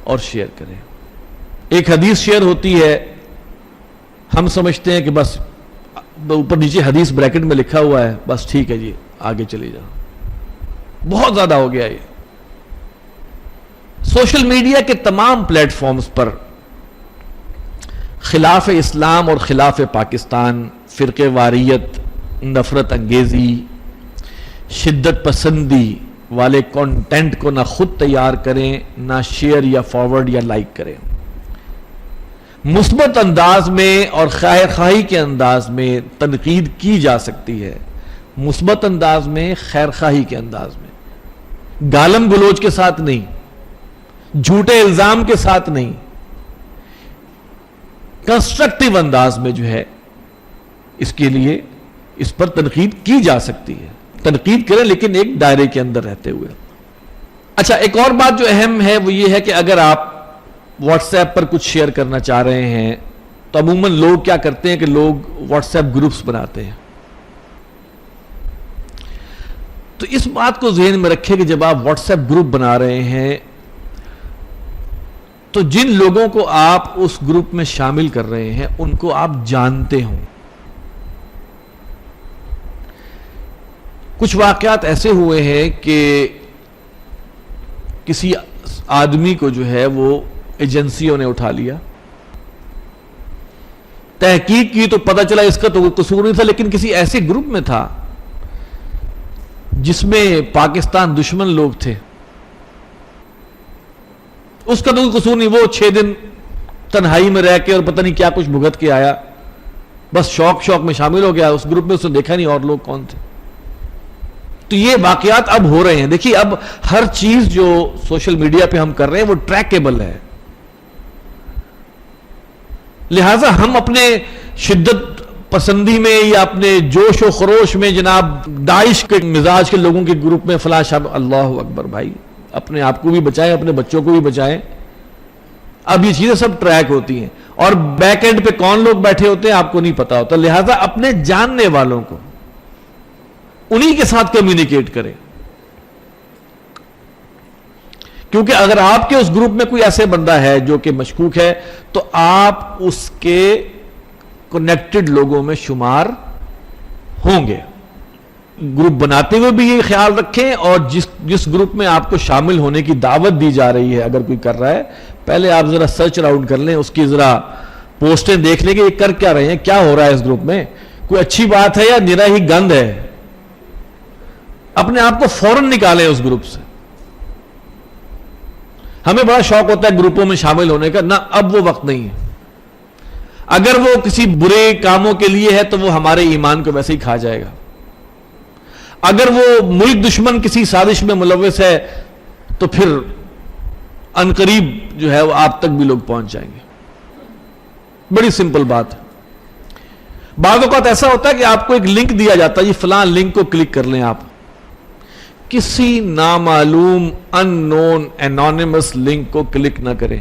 اور شیئر کریں۔ ایک حدیث شیئر ہوتی ہے، ہم سمجھتے ہیں کہ بس اوپر نیچے حدیث بریکٹ میں لکھا ہوا ہے، بس ٹھیک ہے جی آگے چلے جاؤ۔ بہت زیادہ ہو گیا یہ۔ سوشل میڈیا کے تمام پلیٹ فارمز پر خلاف اسلام اور خلاف پاکستان، فرقے واریت، نفرت انگیزی، شدت پسندی والے کانٹینٹ کو نہ خود تیار کریں، نہ شیئر یا فارورڈ یا لائک کریں۔ مثبت انداز میں اور خیر خواہی کے انداز میں تنقید کی جا سکتی ہے، مثبت انداز میں، خیر خواہی کے انداز میں، گالم گلوچ کے ساتھ نہیں، جھوٹے الزام کے ساتھ نہیں، کنسٹرکٹیو انداز میں جو ہے اس کے لیے اس پر تنقید کی جا سکتی ہے. تنقید کریں لیکن ایک دائرے کے اندر رہتے ہوئے. اچھا، ایک اور بات جو اہم ہے وہ یہ ہے کہ اگر آپ واٹس ایپ پر کچھ شیئر کرنا چاہ رہے ہیں تو عموماً لوگ کیا کرتے ہیں کہ لوگ واٹس ایپ گروپس بناتے ہیں. تو اس بات کو ذہن میں رکھیں کہ جب آپ واٹس ایپ گروپ بنا رہے ہیں تو جن لوگوں کو آپ اس گروپ میں شامل کر رہے ہیں ان کو آپ جانتے ہوں. کچھ واقعات ایسے ہوئے ہیں کہ کسی آدمی کو جو ہے وہ ایجنسیوں نے اٹھا لیا، تحقیق کی تو پتہ چلا اس کا تو کوئی قصور نہیں تھا، لیکن کسی ایسے گروپ میں تھا جس میں پاکستان دشمن لوگ تھے. اس کا تو کوئی قصور نہیں، وہ 6 دن تنہائی میں رہ کے اور پتہ نہیں کیا کچھ بھگت کے آیا، بس شوق میں شامل ہو گیا. اس گروپ میں اس نے دیکھا نہیں اور لوگ کون تھے. تو یہ واقعات اب ہو رہے ہیں. دیکھیے، اب ہر چیز جو سوشل میڈیا پہ ہم کر رہے ہیں وہ ٹریکیبل ہے، لہٰذا ہم اپنے شدت پسندی میں یا اپنے جوش و خروش میں جناب داعش کے مزاج کے لوگوں کے گروپ میں فلاں شب، اللہ اکبر بھائی، اپنے آپ کو بھی بچائیں، اپنے بچوں کو بھی بچائیں. اب یہ چیزیں سب ٹریک ہوتی ہیں اور بیک اینڈ پہ کون لوگ بیٹھے ہوتے ہیں آپ کو نہیں پتا ہوتا. لہٰذا اپنے جاننے والوں کو انہی کے ساتھ کمیونیکیٹ کریں، کیونکہ اگر آپ کے اس گروپ میں کوئی ایسے بندہ ہے جو کہ مشکوک ہے تو آپ اس کے کنیکٹڈ لوگوں میں شمار ہوں گے. گروپ بناتے ہوئے بھی یہ خیال رکھیں، اور جس گروپ میں آپ کو شامل ہونے کی دعوت دی جا رہی ہے اگر کوئی کر رہا ہے، پہلے آپ ذرا سرچ راؤنڈ کر لیں، اس کی ذرا پوسٹیں دیکھ لیں کہ یہ کر کیا رہے ہیں، کیا ہو رہا ہے اس گروپ میں، کوئی اچھی بات ہے یا نرا ہی گند ہے. اپنے آپ کو فوراً نکالیں اس گروپ سے. ہمیں بڑا شوق ہوتا ہے گروپوں میں شامل ہونے کا، نہ اب وہ وقت نہیں ہے. اگر وہ کسی برے کاموں کے لیے ہے تو وہ ہمارے ایمان کو ویسے ہی کھا جائے گا. اگر وہ ملک دشمن کسی سازش میں ملوث ہے تو پھر عنقریب جو ہے وہ آپ تک بھی لوگ پہنچ جائیں گے. بڑی سمپل بات ہے. بعض اوقات ایسا ہوتا ہے کہ آپ کو ایک لنک دیا جاتا ہے، یہ فلاں لنک کو کلک کر لیں. آپ کسی نامعلوم ان نون انونیمس لنک کو کلک نہ کریں.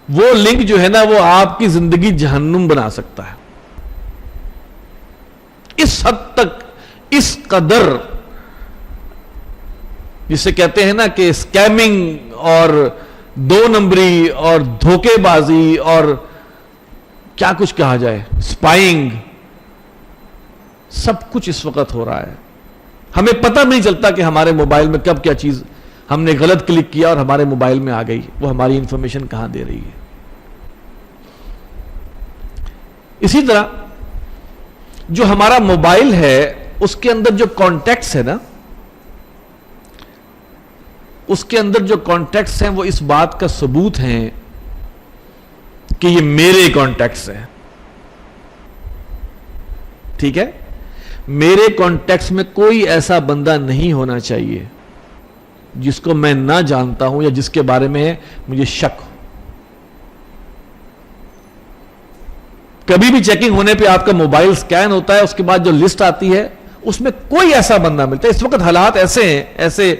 وہ لنک جو ہے نا وہ آپ کی زندگی جہنم بنا سکتا ہے. اس حد تک، اس قدر، جسے کہتے ہیں نا کہ اسکیمنگ اور 2 نمبری اور دھوکے بازی اور کیا کچھ کہا جائے، اسپائنگ، سب کچھ اس وقت ہو رہا ہے. ہمیں پتہ نہیں چلتا کہ ہمارے موبائل میں کب کیا چیز ہم نے غلط کلک کیا اور ہمارے موبائل میں آ گئی، وہ ہماری انفارمیشن کہاں دے رہی ہے. اسی طرح جو ہمارا موبائل ہے اس کے اندر جو کانٹیکٹس ہے نا، اس کے اندر جو کانٹیکٹس ہیں وہ اس بات کا ثبوت ہیں کہ یہ میرے کانٹیکٹس ہیں. ٹھیک ہے، میرے کانٹیکٹس میں کوئی ایسا بندہ نہیں ہونا چاہیے جس کو میں نہ جانتا ہوں یا جس کے بارے میں مجھے شک ہو. کبھی بھی چیکنگ ہونے پہ آپ کا موبائل سکین ہوتا ہے، اس کے بعد جو لسٹ آتی ہے اس میں کوئی ایسا بندہ ملتا ہے. اس وقت حالات ایسے ہیں، ایسے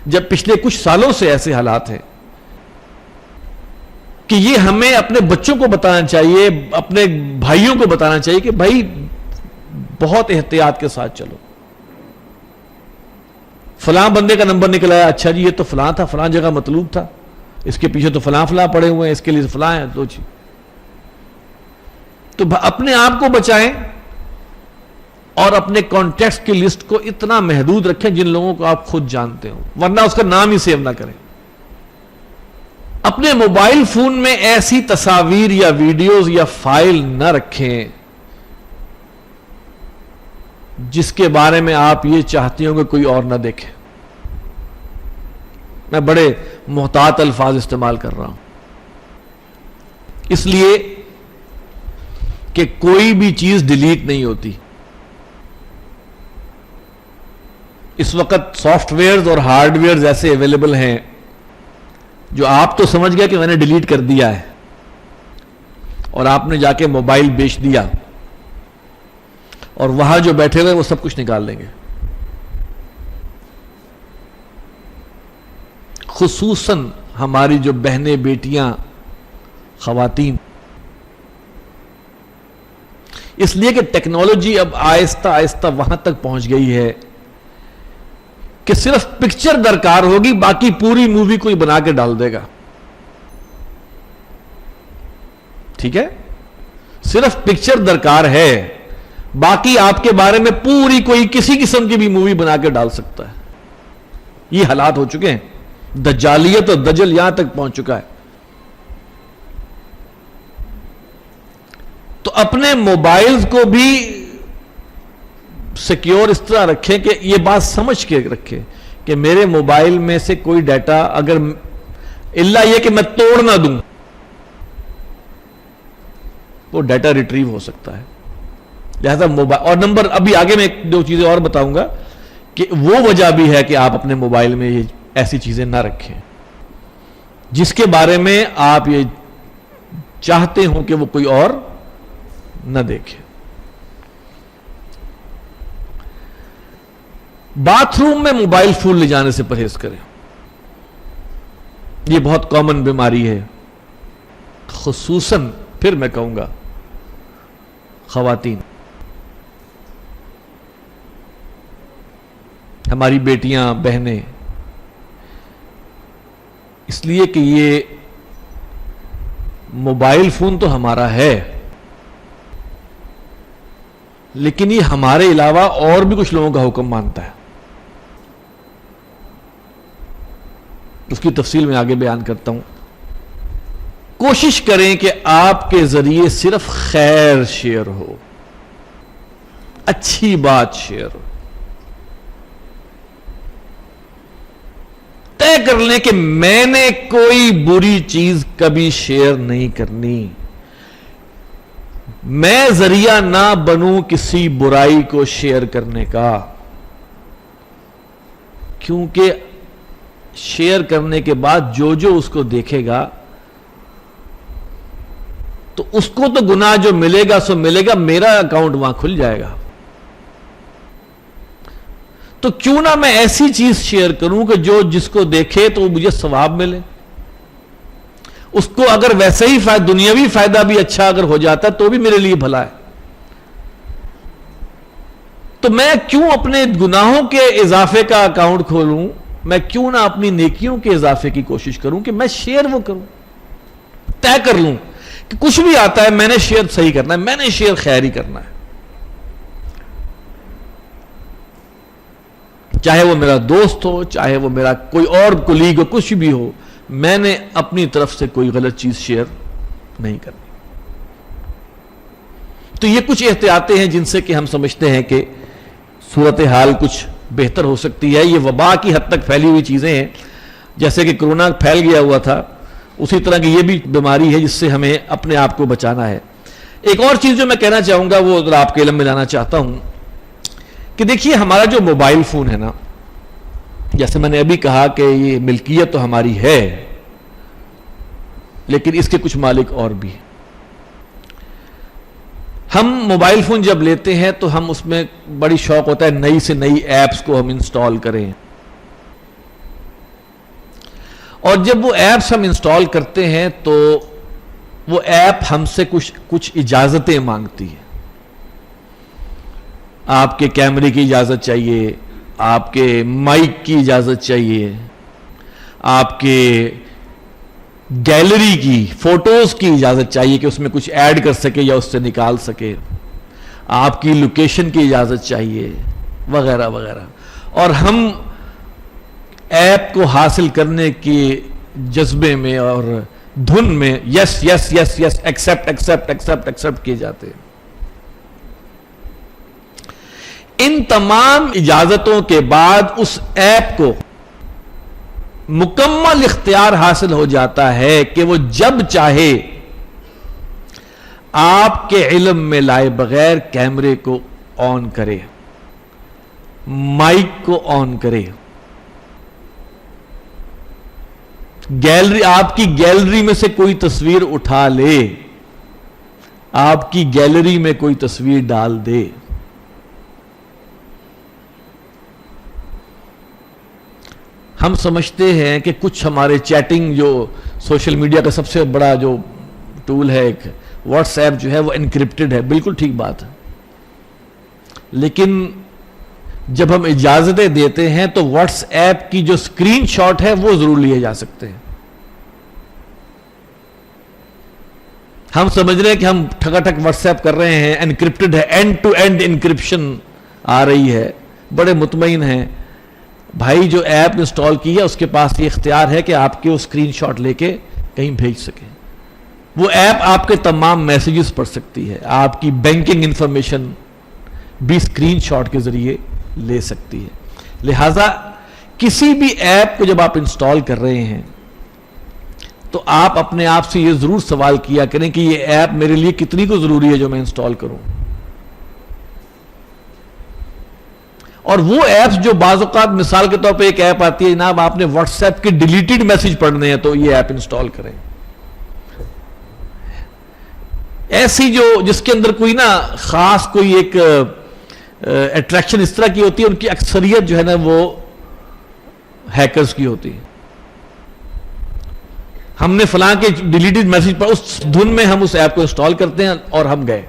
جب پچھلے کچھ سالوں سے ایسے حالات ہیں کہ یہ ہمیں اپنے بچوں کو بتانا چاہیے، اپنے بھائیوں کو بتانا چاہیے کہ بھائی بہت احتیاط کے ساتھ چلو. فلاں بندے کا نمبر نکل آیا، اچھا جی یہ تو فلاں تھا، فلاں جگہ مطلوب تھا، اس کے پیچھے تو فلاں پڑے ہوئے ہیں، اس کے لیے فلاں ہیں. تو اپنے آپ کو بچائیں اور اپنے کانٹیکٹس کی لسٹ کو اتنا محدود رکھیں جن لوگوں کو آپ خود جانتے ہو، ورنہ اس کا نام ہی سیو نہ کریں. اپنے موبائل فون میں ایسی تصاویر یا ویڈیوز یا فائل نہ رکھیں جس کے بارے میں آپ یہ چاہتے ہوں کہ کوئی اور نہ دیکھے. میں بڑے محتاط الفاظ استعمال کر رہا ہوں، اس لیے کہ کوئی بھی چیز ڈیلیٹ نہیں ہوتی. اس وقت سافٹ ویئرز اور ہارڈ ویئرز ایسے اویلیبل ہیں جو آپ تو سمجھ گیا کہ میں نے ڈیلیٹ کر دیا ہے، اور آپ نے جا کے موبائل بیچ دیا اور وہاں جو بیٹھے ہوئے وہ سب کچھ نکال لیں گے. خصوصاً ہماری جو بہنیں، بیٹیاں، خواتین، اس لیے کہ ٹیکنالوجی اب آہستہ آہستہ وہاں تک پہنچ گئی ہے کہ صرف پکچر درکار ہوگی، باقی پوری مووی کوئی بنا کے ڈال دے گا. ٹھیک ہے، صرف پکچر درکار ہے، باقی آپ کے بارے میں پوری کوئی کسی قسم کی بھی مووی بنا کے ڈال سکتا ہے. یہ حالات ہو چکے ہیں، دجالیت اور دجل یہاں تک پہنچ چکا ہے. تو اپنے موبائلز کو بھی سیکیور اس طرح رکھیں کہ یہ بات سمجھ کے رکھیں کہ میرے موبائل میں سے کوئی ڈیٹا اگر الا یہ کہ میں توڑ نہ دوں، وہ ڈیٹا ریٹریو ہو سکتا ہے. لہذا موبائل، اور نمبر ابھی آگے میں ایک دو چیزیں اور بتاؤں گا کہ وہ وجہ بھی ہے کہ آپ اپنے موبائل میں یہ ایسی چیزیں نہ رکھیں جس کے بارے میں آپ یہ چاہتے ہوں کہ وہ کوئی اور نہ دیکھے. باتھ روم میں موبائل فون لے جانے سے پرہیز کریں. یہ بہت کامن بیماری ہے، خصوصاً پھر میں کہوں گا خواتین. ہماری بیٹیاں، بہنیں، اس لیے کہ یہ موبائل فون تو ہمارا ہے، لیکن یہ ہمارے علاوہ اور بھی کچھ لوگوں کا حکم مانتا ہے. اس کی تفصیل میں آگے بیان کرتا ہوں. کوشش کریں کہ آپ کے ذریعے صرف خیر شیئر ہو، اچھی بات شیئر ہو. طے کر لیں کہ میں نے کوئی بری چیز کبھی شیئر نہیں کرنی، میں ذریعہ نہ بنوں کسی برائی کو شیئر کرنے کا، کیونکہ شیئر کرنے کے بعد جو اس کو دیکھے گا تو اس کو تو گناہ جو ملے گا سو ملے گا، میرا اکاؤنٹ وہاں کھل جائے گا. تو کیوں نہ میں ایسی چیز شیئر کروں کہ جو جس کو دیکھے تو مجھے ثواب ملے. اس کو اگر ویسے ہی دنیاوی فائدہ بھی اچھا اگر ہو جاتا تو بھی میرے لیے بھلا ہے. تو میں کیوں اپنے گناہوں کے اضافے کا اکاؤنٹ کھولوں؟ میں کیوں نہ اپنی نیکیوں کے اضافے کی کوشش کروں کہ میں شیئر وہ کروں. طے کر لوں کہ کچھ بھی آتا ہے میں نے شیئر صحیح کرنا ہے، میں نے شیئر خیر ہی کرنا ہے. چاہے وہ میرا دوست ہو، چاہے وہ میرا کوئی اور کولیگ ہو، کچھ بھی ہو، میں نے اپنی طرف سے کوئی غلط چیز شیئر نہیں کرنی. تو یہ کچھ احتیاطیں ہیں جن سے کہ ہم سمجھتے ہیں کہ صورتحال کچھ بہتر ہو سکتی ہے. یہ وبا کی حد تک پھیلی ہوئی چیزیں ہیں، جیسے کہ کرونا پھیل گیا ہوا تھا، اسی طرح کی یہ بھی بیماری ہے جس سے ہمیں اپنے آپ کو بچانا ہے. ایک اور چیز جو میں کہنا چاہوں گا وہ آپ کے علم میں لانا چاہتا ہوں کہ دیکھیے ہمارا جو موبائل فون ہے نا، جیسے میں نے ابھی کہا کہ یہ ملکیت تو ہماری ہے، لیکن اس کے کچھ مالک اور بھی ہیں. ہم موبائل فون جب لیتے ہیں تو ہم اس میں بڑی شوق ہوتا ہے نئی سے نئی ایپس کو ہم انسٹال کریں، اور جب وہ ایپس ہم انسٹال کرتے ہیں تو وہ ایپ ہم سے کچھ اجازتیں مانگتی ہے. آپ کے کیمرے کی اجازت چاہیے، آپ کے مائک کی اجازت چاہیے، آپ کے گیلری کی فوٹوز کی اجازت چاہیے کہ اس میں کچھ ایڈ کر سکے یا اس سے نکال سکے، آپ کی لوکیشن کی اجازت چاہیے، وغیرہ وغیرہ. اور ہم ایپ کو حاصل کرنے کے جذبے میں اور دھن میں یس یس یس یس ایکسپٹ ایکسپٹ ایکسپٹ ایکسپٹ کیے جاتے ہیں. ان تمام اجازتوں کے بعد اس ایپ کو مکمل اختیار حاصل ہو جاتا ہے کہ وہ جب چاہے آپ کے علم میں لائے بغیر کیمرے کو آن کرے، مائک کو آن کرے، گیلری، آپ کی گیلری میں سے کوئی تصویر اٹھا لے، آپ کی گیلری میں کوئی تصویر ڈال دے۔ ہم سمجھتے ہیں کہ کچھ ہمارے چیٹنگ جو سوشل میڈیا کا سب سے بڑا جو ٹول ہے، ایک واٹس ایپ جو ہے وہ انکرپٹڈ ہے، بالکل ٹھیک بات ہے، لیکن جب ہم اجازتیں دیتے ہیں تو واٹس ایپ کی جو اسکرین شاٹ ہے وہ ضرور لیے جا سکتے ہیں۔ ہم سمجھ رہے ہیں کہ ہم ٹھگا ٹھگ واٹس ایپ کر رہے ہیں، انکرپٹڈ ہے، اینڈ ٹو اینڈ انکرپشن آ رہی ہے، بڑے مطمئن ہیں۔ بھائی جو ایپ انسٹال کی ہے اس کے پاس یہ اختیار ہے کہ آپ کے وہ اسکرین شاٹ لے کے کہیں بھیج سکیں۔ وہ ایپ آپ کے تمام میسیجز پڑھ سکتی ہے، آپ کی بینکنگ انفارمیشن بھی اسکرین شاٹ کے ذریعے لے سکتی ہے۔ لہذا کسی بھی ایپ کو جب آپ انسٹال کر رہے ہیں تو آپ اپنے آپ سے یہ ضرور سوال کیا کریں کہ یہ ایپ میرے لیے کتنی کو ضروری ہے جو میں انسٹال کروں۔ اور وہ ایپس جو بعض اوقات مثال کے طور پہ ایک ایپ آتی ہے، جناب آپ نے واٹس ایپ کے ڈیلیٹڈ میسج پڑھنے ہیں تو یہ ایپ انسٹال کریں۔ ایسی جو جس کے اندر کوئی نا خاص کوئی ایک اٹریکشن اس طرح کی ہوتی ہے، ان کی اکثریت جو ہے نا وہ ہیکرز کی ہوتی ہے۔ ہم نے فلاں کے ڈیلیٹڈ میسج پر اس دھن میں ہم اس ایپ کو انسٹال کرتے ہیں اور ہم گئے۔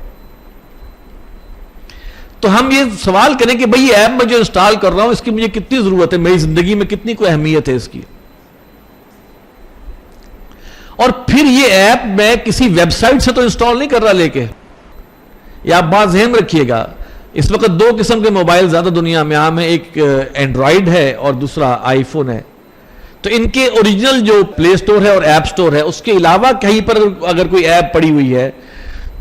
تو ہم یہ سوال کریں کہ بھئی یہ ایپ میں جو انسٹال کر رہا ہوں اس کی مجھے کتنی ضرورت ہے، میری زندگی میں کتنی کوئی اہمیت ہے اس کی۔ اور پھر یہ ایپ میں کسی ویب سائٹ سے تو انسٹال نہیں کر رہا لے کے۔ یہ آپ بات ذہن رکھیے گا، اس وقت دو قسم کے موبائل زیادہ دنیا میں عام ہے، ایک اینڈرائیڈ ہے اور دوسرا آئی فون ہے۔ تو ان کے اوریجنل جو پلے سٹور ہے اور ایپ سٹور ہے، اس کے علاوہ کہیں پر اگر کوئی ایپ پڑی ہوئی ہے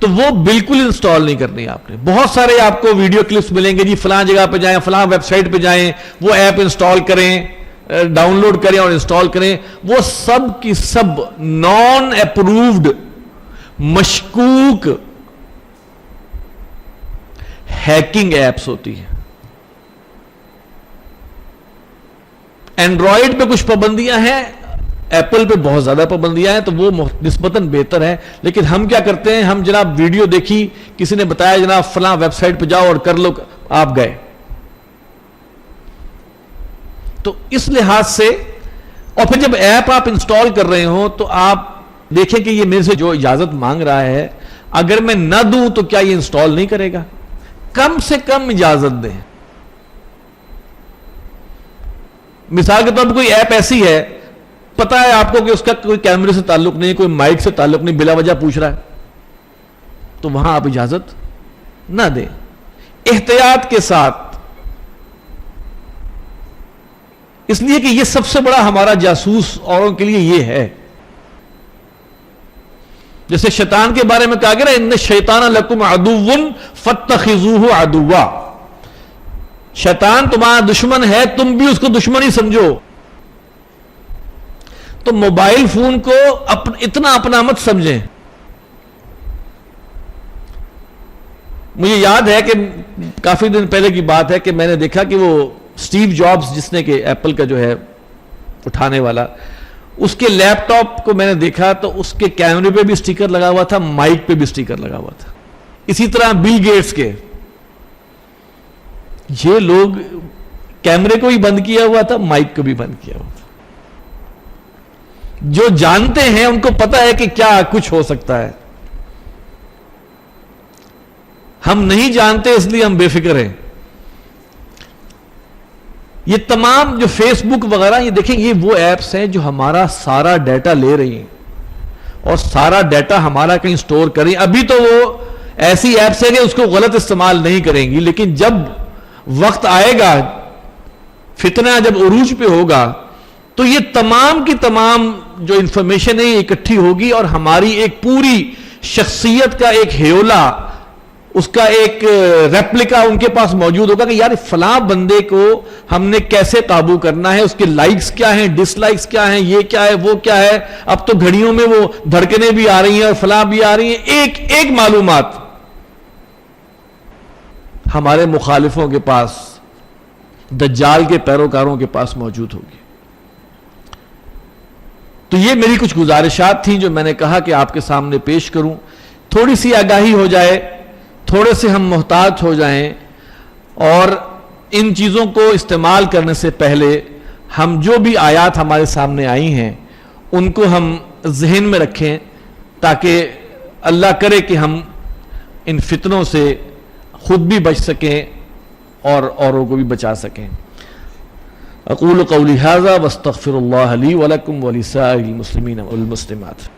تو وہ بالکل انسٹال نہیں کرنی آپ نے۔ بہت سارے آپ کو ویڈیو کلپس ملیں گے، جی فلاں جگہ پہ جائیں، فلاں ویب سائٹ پہ جائیں، وہ ایپ انسٹال کریں، ڈاؤن لوڈ کریں اور انسٹال کریں۔ وہ سب کی سب نان اپرووڈ، مشکوک ہیکنگ ایپس ہوتی ہیں۔ اینڈرائیڈ پہ کچھ پابندیاں ہیں، ایپل پہ بہت زیادہ پابندیاں ہیں، تو وہ نسبتاً بہتر ہے۔ لیکن ہم کیا کرتے ہیں، ہم جناب ویڈیو دیکھی، کسی نے بتایا جناب فلاں ویب سائٹ پہ جاؤ اور کر لو، آپ گئے۔ تو اس لحاظ سے، اور پھر جب ایپ آپ انسٹال کر رہے ہوں تو آپ دیکھیں کہ یہ میرے سے جو اجازت مانگ رہا ہے، اگر میں نہ دوں تو کیا یہ انسٹال نہیں کرے گا؟ کم سے کم اجازت دیں۔ مثال کے طور پر کوئی ایپ ایسی ہے، پتا ہے آپ کو کہ اس کا کوئی کیمرے سے تعلق نہیں، کوئی مائک سے تعلق نہیں، بلا وجہ پوچھ رہا ہے، تو وہاں آپ اجازت نہ دیں، احتیاط کے ساتھ۔ اس لیے کہ یہ سب سے بڑا ہمارا جاسوس اوروں کے لیے یہ ہے۔ جیسے شیطان کے بارے میں کہا گیا نا، ان الشیطان لکم عدو فاتخذوہ عدوا، شیطان تمہارا دشمن ہے، تم بھی اس کو دشمن ہی سمجھو۔ تو موبائل فون کو اتنا اپنا مت سمجھیں۔ مجھے یاد ہے کہ کافی دن پہلے کی بات ہے کہ میں نے دیکھا کہ وہ سٹیو جابز، جس نے کہ ایپل کا جو ہے اٹھانے والا، اس کے لیپ ٹاپ کو میں نے دیکھا تو اس کے کیمرے پہ بھی سٹیکر لگا ہوا تھا، مائک پہ بھی سٹیکر لگا ہوا تھا۔ اسی طرح بل گیٹس کے، یہ لوگ کیمرے کو بھی بند کیا ہوا تھا، مائک کو بھی بند کیا ہوا تھا۔ جو جانتے ہیں ان کو پتا ہے کہ کیا کچھ ہو سکتا ہے، ہم نہیں جانتے اس لیے ہم بے فکر ہیں۔ یہ تمام جو فیس بک وغیرہ، یہ دیکھیں یہ وہ ایپس ہیں جو ہمارا سارا ڈیٹا لے رہی ہیں اور سارا ڈیٹا ہمارا کہیں سٹور کریں۔ ابھی تو وہ ایسی ایپس ہیں کہ اس کو غلط استعمال نہیں کریں گی، لیکن جب وقت آئے گا، فتنہ جب عروج پہ ہوگا، تو یہ تمام کی تمام جو انفارمیشن ہے یہ اکٹھی ہوگی اور ہماری ایک پوری شخصیت کا ایک ہیولا اس کا ایک ریپلیکا ان کے پاس موجود ہوگا کہ یار فلاں بندے کو ہم نے کیسے قابو کرنا ہے، اس کے لائکس کیا ہیں، ڈس لائکس کیا ہیں، یہ کیا ہے، وہ کیا ہے. اب تو گھڑیوں میں وہ دھڑکنیں بھی آ رہی ہیں اور فلاں بھی آ رہی ہیں. ایک معلومات ہمارے مخالفوں کے پاس، دجال کے پیروکاروں کے پاس موجود ہوگی. تو یہ میری کچھ گزارشات تھیں جو میں نے کہا کہ آپ کے سامنے پیش کروں. تھوڑی سی آگاہی ہو جائے، تھوڑے سے ہم محتاط ہو جائیں، اور ان چیزوں کو استعمال کرنے سے پہلے ہم جو بھی آیات ہمارے سامنے آئی ہیں ان کو ہم ذہن میں رکھیں، تاکہ اللہ کرے کہ ہم ان فتنوں سے خود بھی بچ سکیں اور اوروں کو بھی بچا سکیں. اقول قولی ھذا واستغفر اللہ لی ولکم ولسائر المسلمین والمسلمات.